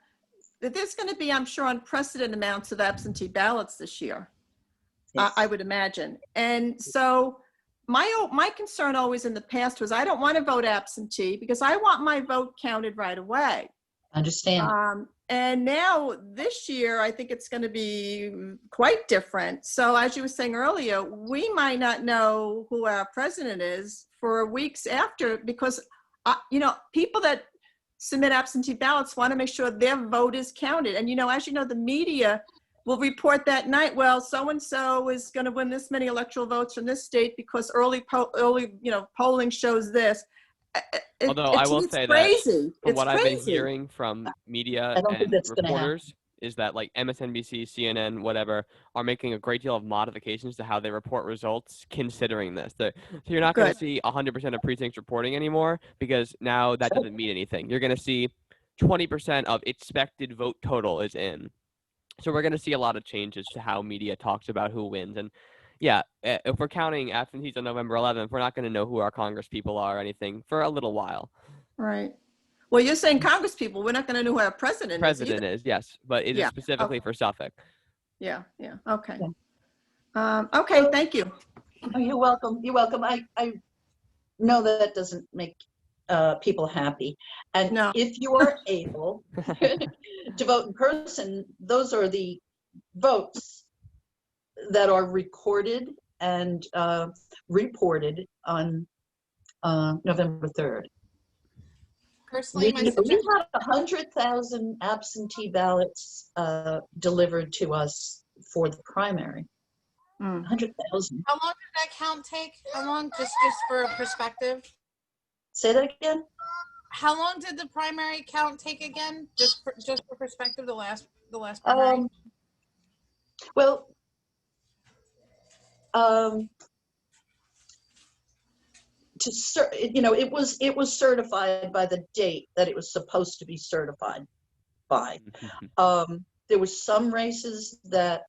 that there's going to be, I'm sure, unprecedented amounts of absentee ballots this year. Yes. I would imagine. And so my concern always in the past was I don't want to vote absentee because I want my vote counted right away. Understand. And now this year, I think it's going to be quite different. So as you were saying earlier, we might not know who our president is for weeks after because, you know, people that submit absentee ballots want to make sure their vote is counted. And, you know, as you know, the media will report that night, well, so-and-so is going to win this many electoral votes from this state because early polling shows this. Although I will say crazy. that from It's what I've been crazy. hearing from media I don't think and that's gonna happen. reporters is that like MSNBC, CNN, whatever, are making a great deal of modifications to how they report results considering this. So you're not going to Good. see 100% of precincts reporting anymore because now that doesn't mean anything. You're going to see 20% of expected vote total is in. So we're going to see a lot of changes to how media talks about who wins. And yeah, if we're counting absentees on November 11th, we're not going to know who our Congress people are or anything for a little while. Right. Well, you're saying Congress people. We're not going to know who our president is President either. is, yes, but it is Yeah. specifically for Suffolk. Yeah. Okay. Yeah. Okay, thank you. Oh, you're welcome. You're welcome. I know that doesn't make people happy. And No. if you are able to vote in person, those are the votes that are recorded and reported on November 3rd. Personally, We had 100,000 absentee ballots delivered to us for the primary. 100,000. how long did that count take? How long, just for perspective? Say that again? How long did the primary count take again? Just for perspective, the last primary. Well, it was certified by the date that it was supposed to be certified by. There were some races that,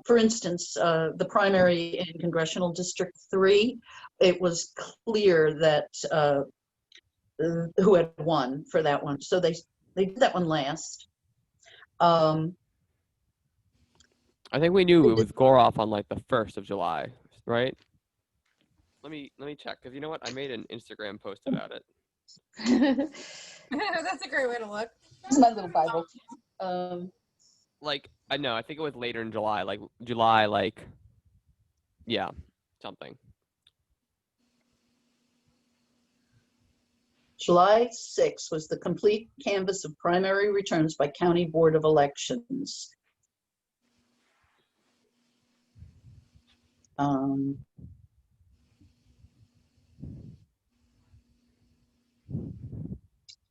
for instance, the primary in Congressional District 3, it was clear that who had won for that one. So they did that one last. I think we knew it was Goroff on like the 1st of July, right? Let me check because you know what? I made an Instagram post about it. That's a great way to look. This is my little Bible. Like I know, I think it was later in July, like July, like yeah, something. July 6th was the complete canvass of primary returns by County Board of Elections.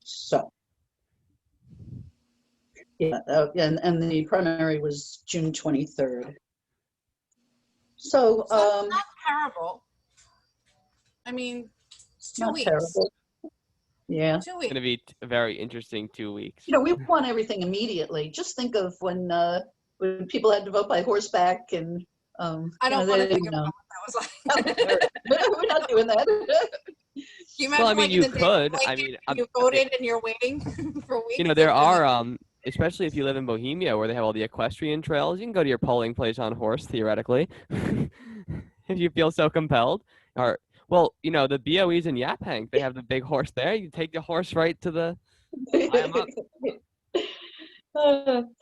So, yeah, and the primary was June 23rd. So, So it's not terrible. I mean, it's 2 not weeks. terrible. Yeah. 2 It's weeks. gonna be a very interesting 2 weeks. You know, we want everything immediately. Just think of when people had to vote by horseback and I don't want to think know. about what that was like. We're not doing that. You Well, I mean, like, you in the day, could. like, I mean, you voted and you're waiting for weeks. you know, there are especially if you live in Bohemia where they have all the equestrian trails. You can go to your polling place on horse theoretically, if you feel so compelled. Or well, you know, the BOEs in Yaphank, they have the big horse there. You take the horse right to the. Tie 'em up.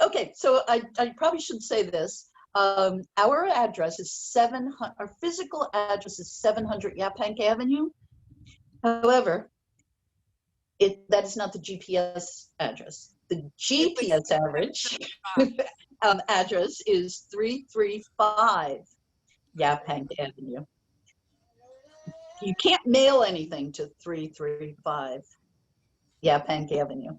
Okay, so I probably should say this. Our address is our physical address is 700 Yaphank Avenue. However, that is not the GPS address. The GPS address is 335 Yaphank Avenue. You can't mail anything to 335 Yaphank Avenue.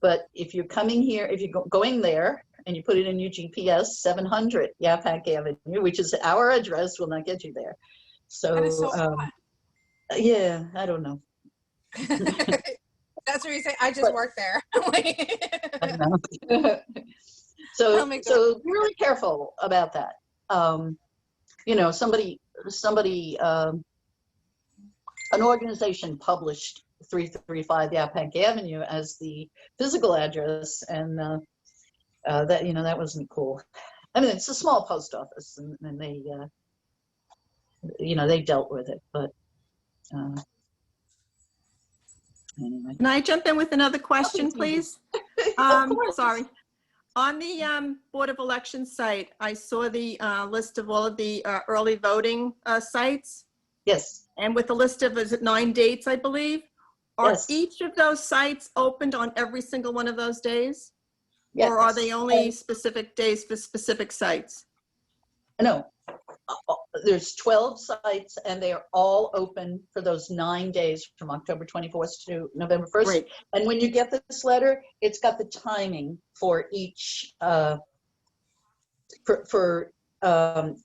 But if you're coming here, if you're going there and you put it in your GPS, 700 Yaphank Avenue, which is our address, will not get you there. So, That is so odd. Yeah, I don't know. That's where you say, I just work there. I don't know. I'll make that. So be really careful about that. You know, an organization published 335 Yaphank Avenue as the physical address, and that, you know, that wasn't cool. I mean, it's a small post office, and they, you know, they dealt with it, but anyway. Can I jump in with another question, please? Of course. Sorry. On the Board of Elections site, I saw the list of all of the early voting sites, Yes. and with a list of, is it 9 dates, I believe? Are Yes. each of those sites opened on every single one of those days? Yes. Or are they only specific days for specific sites? No, there's 12 sites, and they are all open for those 9 days from October 24th to November 1st. Great. And when you get this letter, it's got the timing for each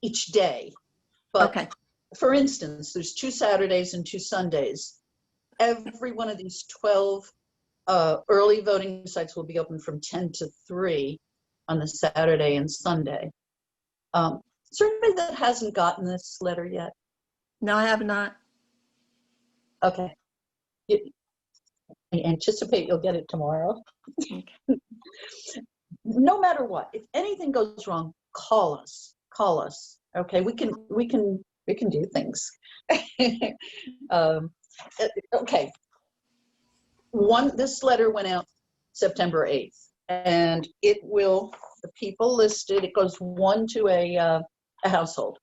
each day. But Okay. for instance, there's 2 Saturdays and 2 Sundays. Every one of these 12 early voting sites will be open from 10 to 3 on the Saturday and Sunday. Is there anybody that hasn't gotten this letter yet? No, I have not. Okay. I anticipate you'll get it tomorrow. Okay. No matter what, if anything goes wrong, call us. Call us. Okay, we can do things. Okay. This letter went out September 8th, and it will, the people listed, it goes one to a household.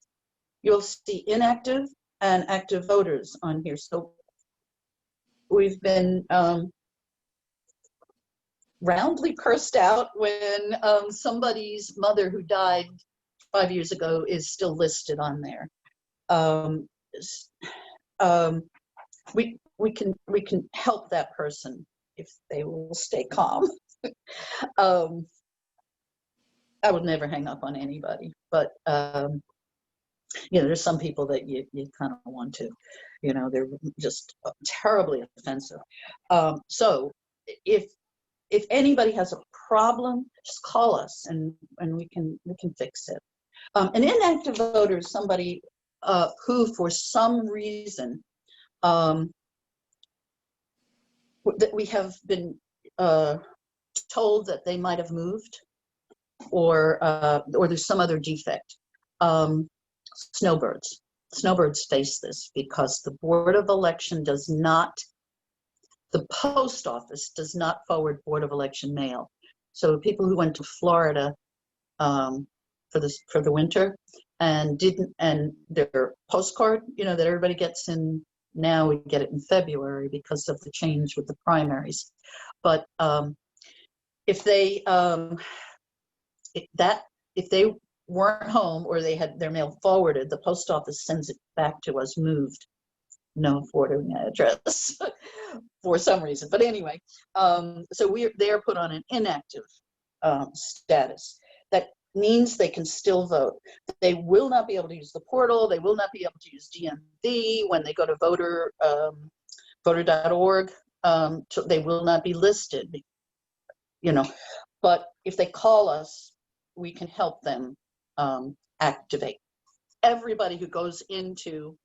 You'll see inactive and active voters on here. So we've been roundly cursed out when somebody's mother who died 5 years ago is still listed on there. We can help that person if they will stay calm. I would never hang up on anybody, but you know, there's some people that you kind of want to, you know, they're just terribly offensive. So if anybody has a problem, just call us, and we can fix it. An inactive voter is somebody who, for some reason, that we have been told that they might have moved, or there's some other defect. Snowbirds face this because the Board of Election does not, the post office does not forward Board of Election mail. So people who went to Florida for the winter and their postcard, you know, that everybody gets in now, we get it in February because of the change with the primaries. But if they weren't home, or they had their mail forwarded, the post office sends it back to us moved, no forwarding address for some reason. But anyway, so they are put on an inactive status. That means they can still vote. They will not be able to use the portal. They will not be able to use DMV when they go to voter.org. They will not be listed, you know. But if they call us, we can help them activate. Everybody who goes into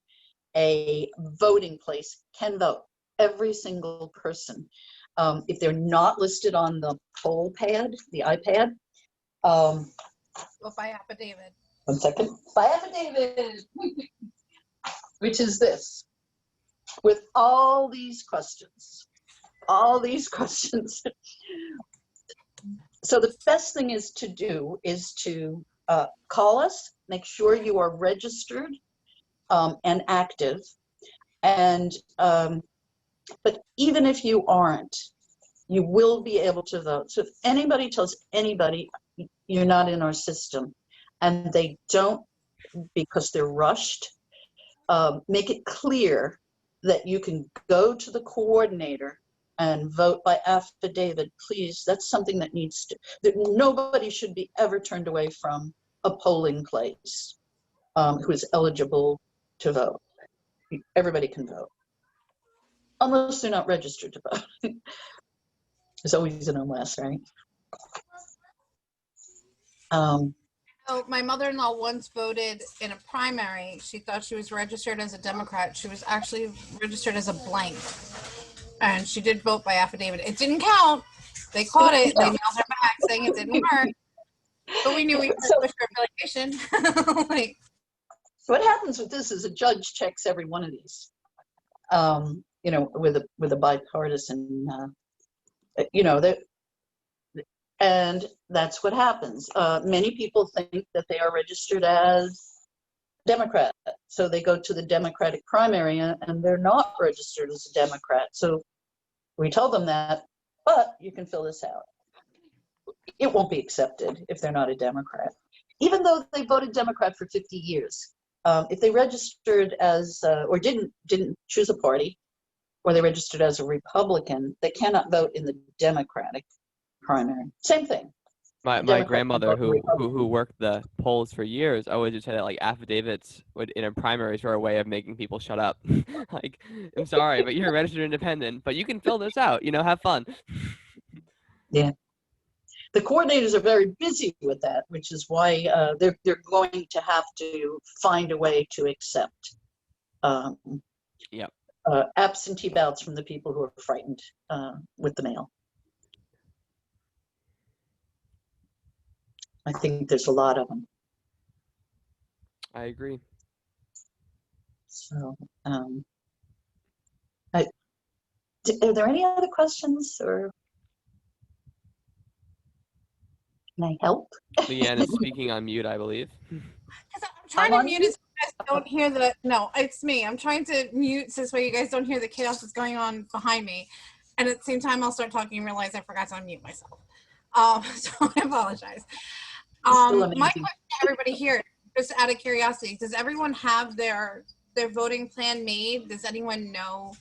a voting place can vote. Every single person. If they're not listed on the poll pad, the iPad. Well, by affidavit. 1 second. By affidavit, which is this. With all these questions. So the best thing is to call us, make sure you are registered and active. And but even if you aren't, you will be able to vote. So if anybody tells anybody you're not in our system, and they don't because they're rushed, make it clear that you can go to the coordinator and vote by affidavit, please. That's something that nobody should be ever turned away from a polling place who is eligible to vote. Everybody can vote, unless they're not registered to vote. There's always an unless, right? Oh, my mother-in-law once voted in a primary. She thought she was registered as a Democrat. She was actually registered as a blank. And she did vote by affidavit. It didn't count. They caught it. They mailed her back saying it didn't work. But we knew we So- pushed for affiliation. Like, What happens with this is a judge checks every one of these, with a bipartisan, and that's what happens. Many people think that they are registered as Democrat, so they go to the Democratic primary and they're not registered as a Democrat. So we told them that, but you can fill this out. It won't be accepted if they're not a Democrat, even though they voted Democrat for 50 years. If they registered as or didn't choose a party, or they registered as a Republican, they cannot vote in the Democratic primary. Same thing. My grandmother who worked the polls for years always would say that like affidavits in a primaries were a way of making people shut up. Like, I'm sorry, but you're a registered independent, but you can fill this out, have fun. Yeah. The coordinators are very busy with that, which is why they're going to have to find a way to accept absentee ballots from the people who are frightened with the mail. I think there's a lot of them. I agree. So, are there any other questions, or can I help? Leanne is speaking on mute, I believe. I'm trying to mute it so you guys don't hear the. No, it's me. I'm trying to mute so this way you guys don't hear the chaos that's going on behind me. And at the same time, I'll start talking and realize I forgot to unmute myself. So I apologize. My question to everybody here, just out of curiosity, does everyone have their voting plan made? Does anyone know,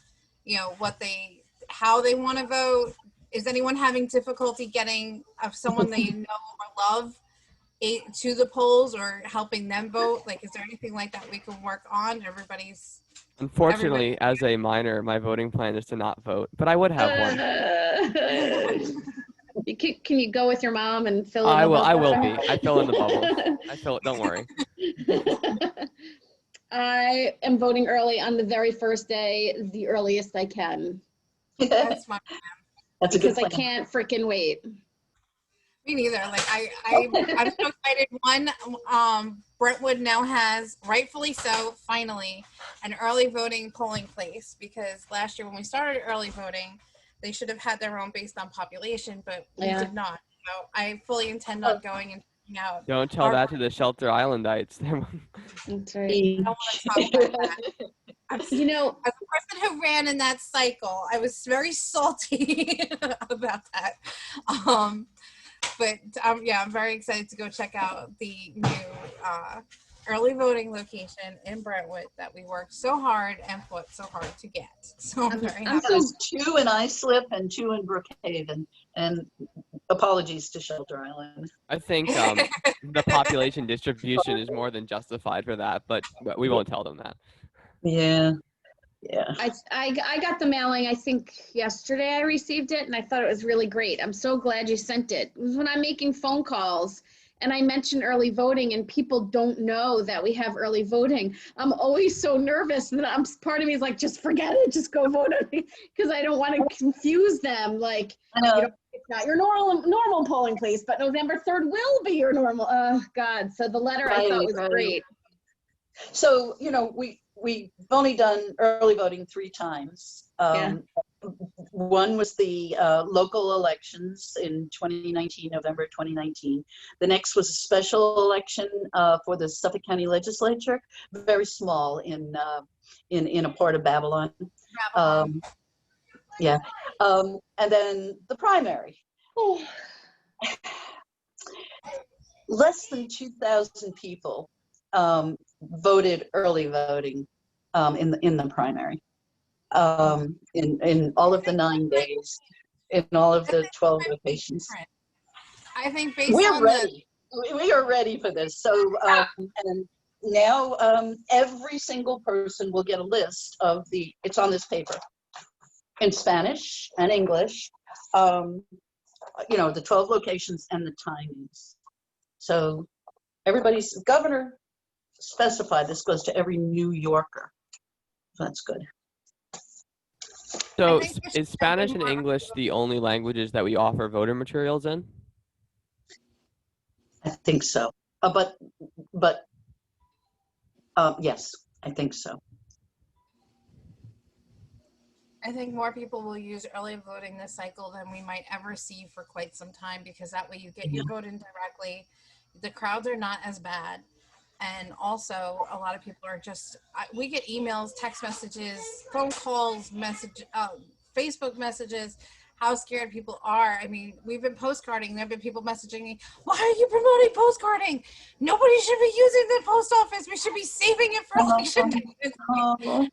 how they want to vote? Is anyone having difficulty getting someone they know or love to the polls or helping them vote? Like, is there anything like that we can work on? Unfortunately, as a minor, my voting plan is to not vote, but I would have one. Can you go with your mom and fill in I the will. I bubble? will be. I fill in the bubble. Don't worry. I am voting early on the very first day, the earliest I can. That's my plan. That's a good Because I plan. can't freaking wait. Me neither. Like I'm so excited. Brentwood now has, rightfully so, finally, an early voting polling place, because last year when we started early voting, they should have had their own based on population, but we did not. So I fully intend on going and checking out. Don't tell that to the Shelter Islandites. That's right. I don't want to talk about that. As a person who ran in that cycle, I was very salty about that. But I'm very excited to go check out the new early voting location in Brentwood that we worked so hard and fought so hard to get. So I'm very happy. There's 2 in Islip and 2 in Brookhaven, and apologies to Shelter Island. I think the population distribution is more than justified for that, but we won't tell them that. Yeah. I got the mailing, I think yesterday I received it, and I thought it was really great. I'm so glad you sent it. It was when I'm making phone calls and I mentioned early voting and people don't know that we have early voting. I'm always so nervous that part of me is like, just forget it, just go vote on me, because I don't want to confuse them. Like, it's not your normal polling place, but November 3rd will be your normal. Oh God. So the letter I thought was great. So, we've only done early voting 3 times. One was the local elections in 2019, November 2019. The next was a special election for the Suffolk County Legislature, very small in a part of Babylon. And then the primary. Less than 2,000 people voted early voting in the primary. In all of the 9 days, in all of the 12 locations. I think based We're on ready. We are ready for this. So, and now every single person will get a list of it's on this paper, in Spanish and English, the 12 locations and the timings. So everybody's governor specified this goes to every New Yorker. So that's good. So think we should is have Spanish been and more- English the only languages that we offer voter materials in? I think so. But yes, I think so. I think more people will use early voting this cycle than we might ever see for quite some time, because that way you get your vote in directly. The crowds are not as bad. And also, a lot of people are just, we get emails, text messages, phone calls, Facebook messages, how scared people are. I mean, we've been postcarding. There have been people messaging me, why are you promoting postcarding? Nobody should be using the post office. We should be saving it for election day. It's like, no.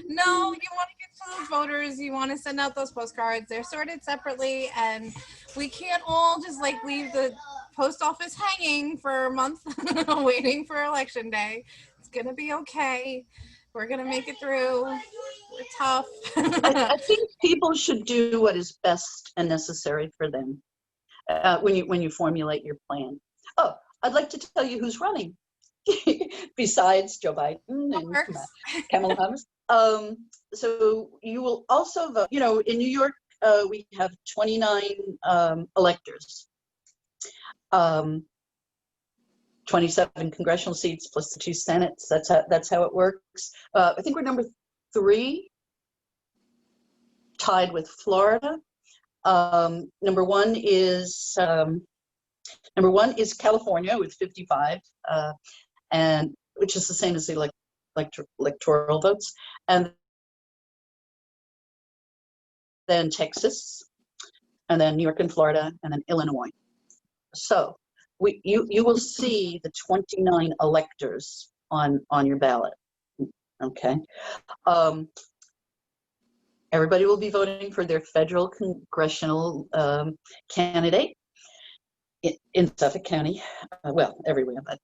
No, you want to get to those voters. You want to send out those postcards. They're sorted separately, and we can't all just like leave the post office hanging for a month waiting for election day. It's gonna be okay. We're gonna make it through. We're tough. I think people should do what is best and necessary for them when you formulate your plan. Oh, I'd like to tell you who's running besides Joe Biden and Kamala Harris. So you will also vote. You know, in New York, we have 29 electors. 27 congressional seats plus the 2 Senates. That's how it works. I think we're number 3, tied with Florida. Number one is California with 55, and which is the same as the electoral votes, and then Texas, and then New York and Florida, and then Illinois. So you will see the 29 electors on your ballot. Okay. Everybody will be voting for their federal congressional candidate in Suffolk County. Well, everywhere, but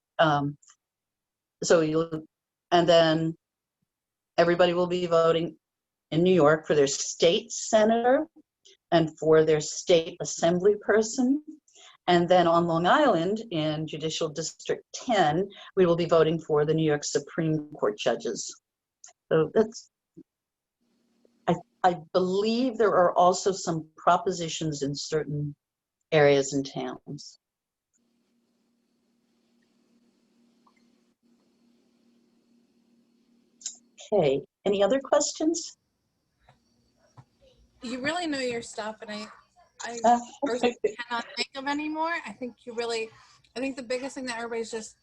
and then everybody will be voting in New York for their state senator and for their state assembly person. And then on Long Island in Judicial District 10, we will be voting for the New York Supreme Court judges. So that's, I believe there are also some propositions in certain areas and towns. Okay, any other questions? You really know your stuff, and I Okay. cannot think of any more. I think the biggest thing that everybody's just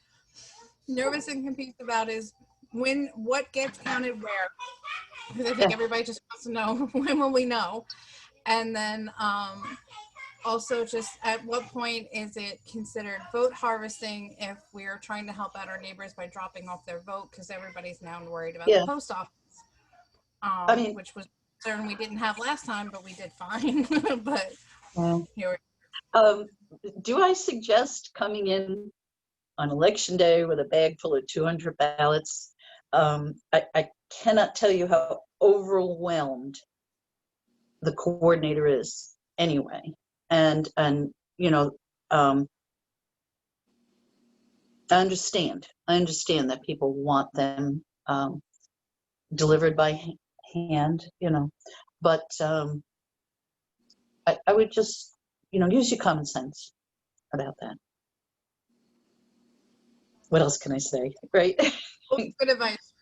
nervous and confused about is what gets counted where. Because I think everybody just wants to know, when will we know? And then also just at what point is it considered vote harvesting if we're trying to help out our neighbors by dropping off their vote, because everybody's now worried about the post office, which was a concern we didn't have last time, but we did fine. But here do I suggest coming in on election day with a bag full of 200 ballots? I cannot tell you how overwhelmed the coordinator is anyway. And you know, I understand that people want them delivered by hand, you know, but I would just, you know, use your common sense about that. What else can I say, right? good advice.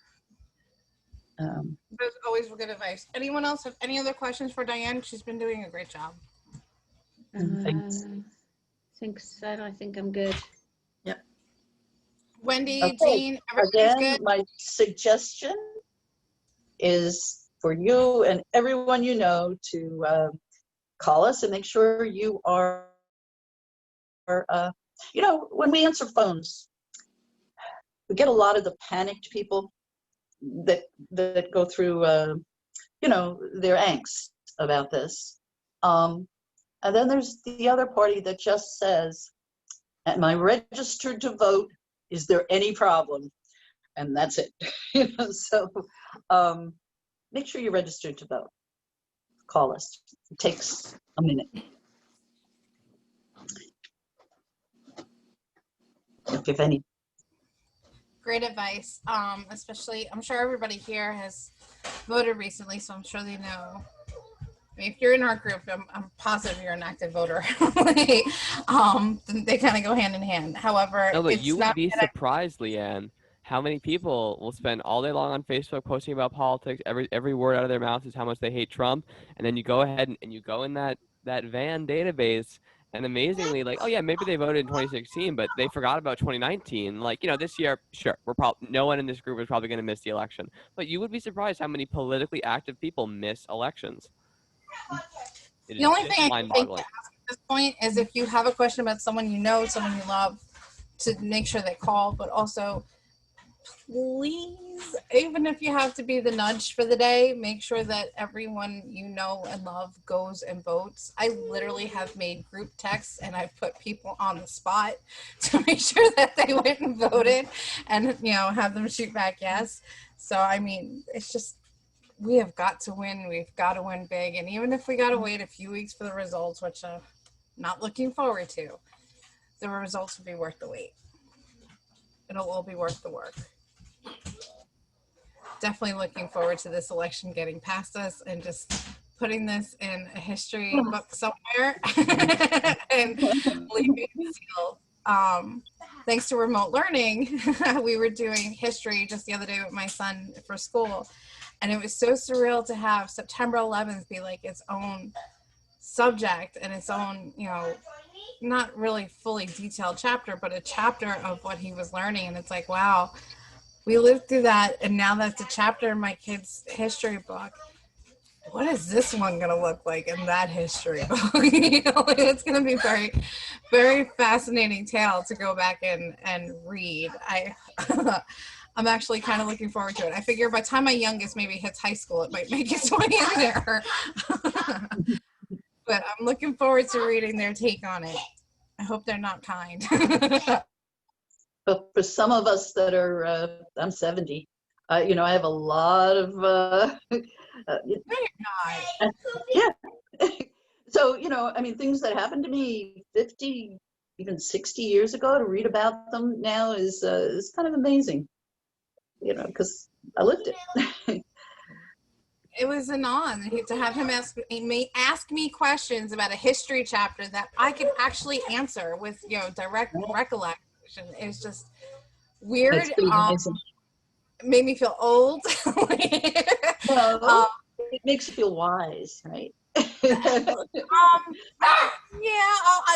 There's always good advice. Anyone else have any other questions for Diane? She's been doing a great job. Thanks. I think I'm good. Yep. Wendy, Okay. Jean, everybody's Again, good? my suggestion is for you and everyone you know to call us and make sure you are, you know, when we answer phones, we get a lot of the panicked people that go through, you know, their angst about this. And then there's the other party that just says, am I registered to vote? Is there any problem? And that's it. You know, so make sure you're registered to vote. Call us. It takes a minute. if any. Great advice. Especially, I'm sure everybody here has voted recently, so I'm sure they know. I mean, if you're in our group, I'm positive you're an active voter. They kind of go hand in hand. However, No, but it's you would not be that surprised, Leanne, how many people will spend all day long on Facebook posting about politics. Every word out of their mouth is how much they hate Trump, and then you go ahead and you go in that van database, and amazingly, like, oh yeah, maybe they voted in 2016, but they forgot about 2019. Like, this year, sure, no one in this group is probably going to miss the election, but you would be surprised how many politically active people miss elections. It the is only just thing I can think to mind-boggling. ask at this point is if you have a question about someone you know, someone you love, to make sure they call, but also please, even if you have to be the nudge for the day, make sure that everyone you know and love goes and votes. I literally have made group texts and I've put people on the spot to make sure that they went and voted and, have them shoot back yes. So, I mean, it's just, we have got to win. We've got to win big. And even if we got to wait a few weeks for the results, which I'm not looking forward to, the results will be worth the wait. It'll all be worth the work. Definitely looking forward to this election getting past us and just putting this in a history book somewhere and leaving it sealed. Thanks to remote learning, we were doing history just the other day with my son for school, and it was so surreal to have September 11th be like its own subject and its own, not really fully detailed chapter, but a chapter of what he was learning. And it's like, wow, we lived through that, and now that's a chapter in my kid's history book. What is this one going to look like in that history book? It's going to be very, very fascinating tale to go back and read. I'm actually kind of looking forward to it. I figure by the time my youngest maybe hits high school, it might make its way in there. But I'm looking forward to reading their take on it. I hope they're not kind. But for some of us that are, I'm 70, I have a lot of, No, you're not. yeah. So, I mean, things that happened to me 50, even 60 years ago, to read about them now is kind of amazing, because I lived it. It was an on to have him ask me questions about a history chapter that I could actually answer with direct recollection. It's just weird. It's pretty amazing. It made me feel old. Well, it makes you feel wise, right? Yeah,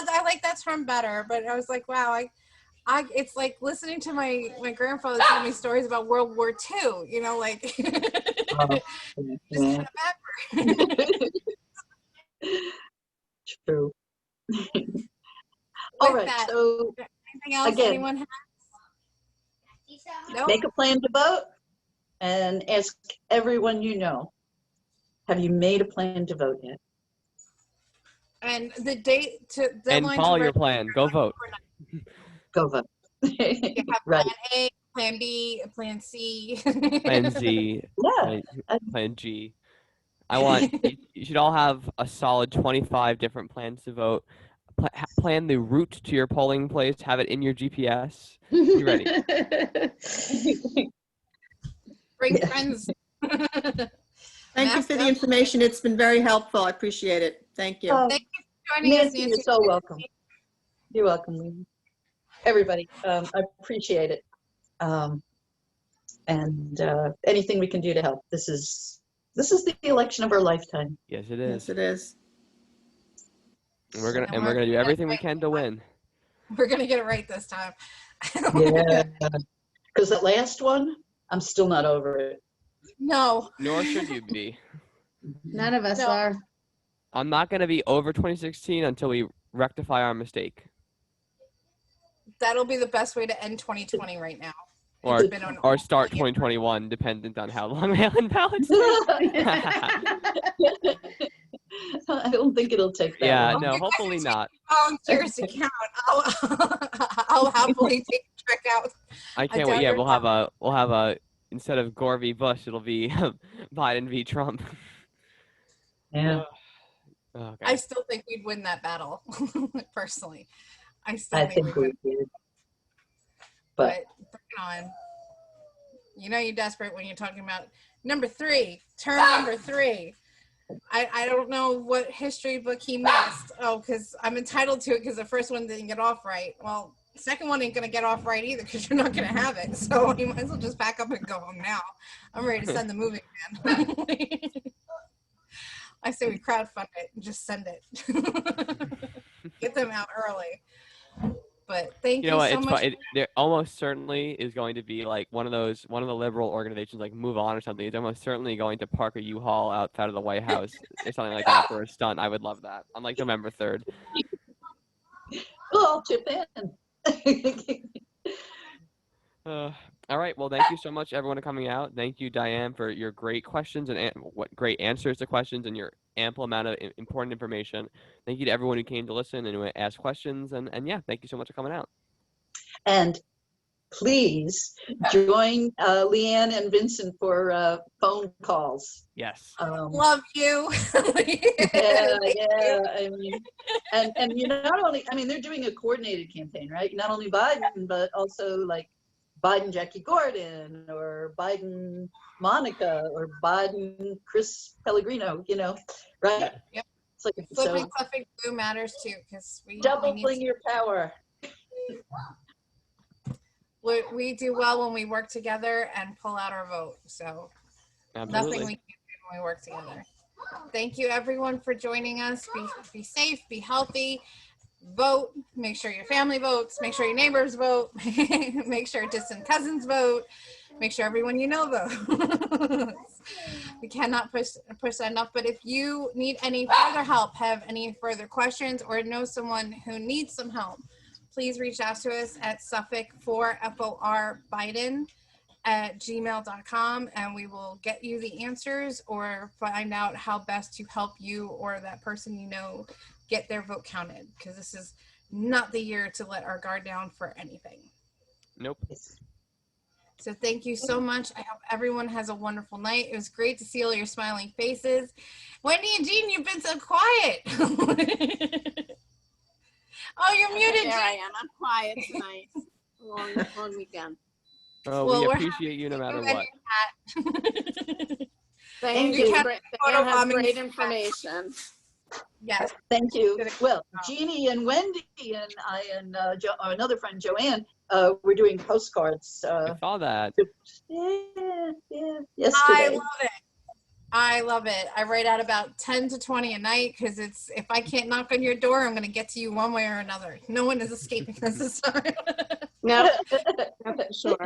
I like that term better. But I was like, wow, it's like listening to my grandfather tell me stories about World War II. Like. Yeah. True. All right. That, so anything else again, anyone has? Nope. Make a plan to vote and ask everyone you know. Have you made a plan to vote yet? And the date to deadline And follow to your plan. Go vote. Go vote. You have Right. plan A, plan B, plan C. Plan Z. Yeah. Plan G. You should all have a solid 25 different plans to vote. Plan the route to your polling place. Have it in your GPS. Be ready. Bring friends. Thank you for the information. It's been very helpful. I appreciate it. Thank you. Thank you for joining us, Nancy, Nancy. you're so welcome. You're welcome. Everybody, I appreciate it. And anything we can do to help. This is the election of our lifetime. Yes, it is. Yes, it is. And we're gonna do everything we can to win. We're gonna get it right this time. Yeah. Because that last one, I'm still not over it. No. Nor should you be. None of us No. are. I'm not gonna be over 2016 until we rectify our mistake. That'll be the best way to end 2020 right now. Or start 2021, dependent on how long mail-in ballots take. I don't think it'll take that Yeah, long. no, hopefully not. Volunteers to count. I'll happily take the trick out. I can't wait. Yeah, we'll have a instead of Gore v. Bush, it'll be Biden v. Trump. Yeah. Okay. I still think we'd win that battle, personally. I still I think think we'd we win. did. but bring it on. You know you're desperate when you're talking about number 3, term number 3. I don't know what history book he missed. Oh, because I'm entitled to it because the first one didn't get off right. Well, the second one ain't going to get off right either because you're not going to have it. So you might as well just pack up and go home now. I'm ready to send the movie, man. I say we crowdfund it and just send it. Get them out early. But thank you, You know what? so It's much. there almost certainly is going to be like one of the liberal organizations like Move On or something. It's almost certainly going to park a U-Haul outside of the White House or something like that for a stunt. I would love that. On like November 3rd. We'll all chip in. All right. Well, thank you so much, everyone, for coming out. Thank you, Diane, for your great questions and what great answers to questions and your ample amount of important information. Thank you to everyone who came to listen and who asked questions. And yeah, thank you so much for coming out. And please join Leanne and Vincent for phone calls. Yes. Love you. Yeah. I mean, and you not only, I mean, they're doing a coordinated campaign, right? Not only Biden, but also like Biden Jackie Gordon or Biden Monica or Biden Chris Pellegrino, you know, right? Yep. It's like, Flipping so Suffolk blue matters too, because we doubling your power. we do well when we work together and pull out our vote. So Absolutely. nothing we can do when we work together. Thank you, everyone, for joining us. Be safe, be healthy, vote. Make sure your family votes. Make sure your neighbors vote. Make sure distant cousins vote. Make sure everyone you know votes. We cannot push that enough. But if you need any further help, have any further questions, or know someone who needs some help, please reach out to us at Suffolk for FOR Biden at gmail.com, and we will get you the answers or find out how best to help you or that person you know get their vote counted, because this is not the year to let our guard down for anything. Nope. So thank you so much. I hope everyone has a wonderful night. It was great to see all your smiling faces. Wendy and Jean, you've been so quiet. Oh, you're muted, There I Jean. am. I'm quiet tonight. Long weekend. Oh, Well, we we're appreciate you no matter happy what. Thank you. you. Diane Diane has bombing. great information. Yes. Thank you. Well, Jeannie and Wendy and I and another friend, Joanne, we're doing postcards. I saw that. Yeah, I yesterday. love it. I love it. I write out about 10 to 20 a night because it's, if I can't knock on your door, I'm going to get to you one way or another. No one is escaping this time. No, sure.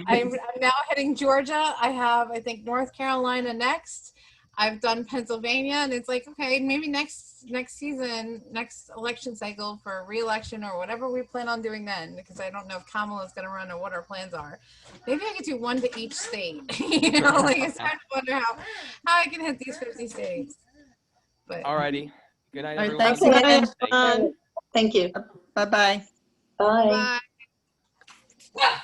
I'm now heading Georgia. I have, I think, North Carolina next. I've done Pennsylvania, and it's like, okay, maybe next season, next election cycle for re-election or whatever we plan on doing then, because I don't know if Kamala's going to run or what our plans are. Maybe I could do one to each state. You know, like I start to wonder how I can hit these 50 states. But Alrighty. Good night, All right, everyone. thanks Okay. again. Thank you. Bye-bye. Bye. bye.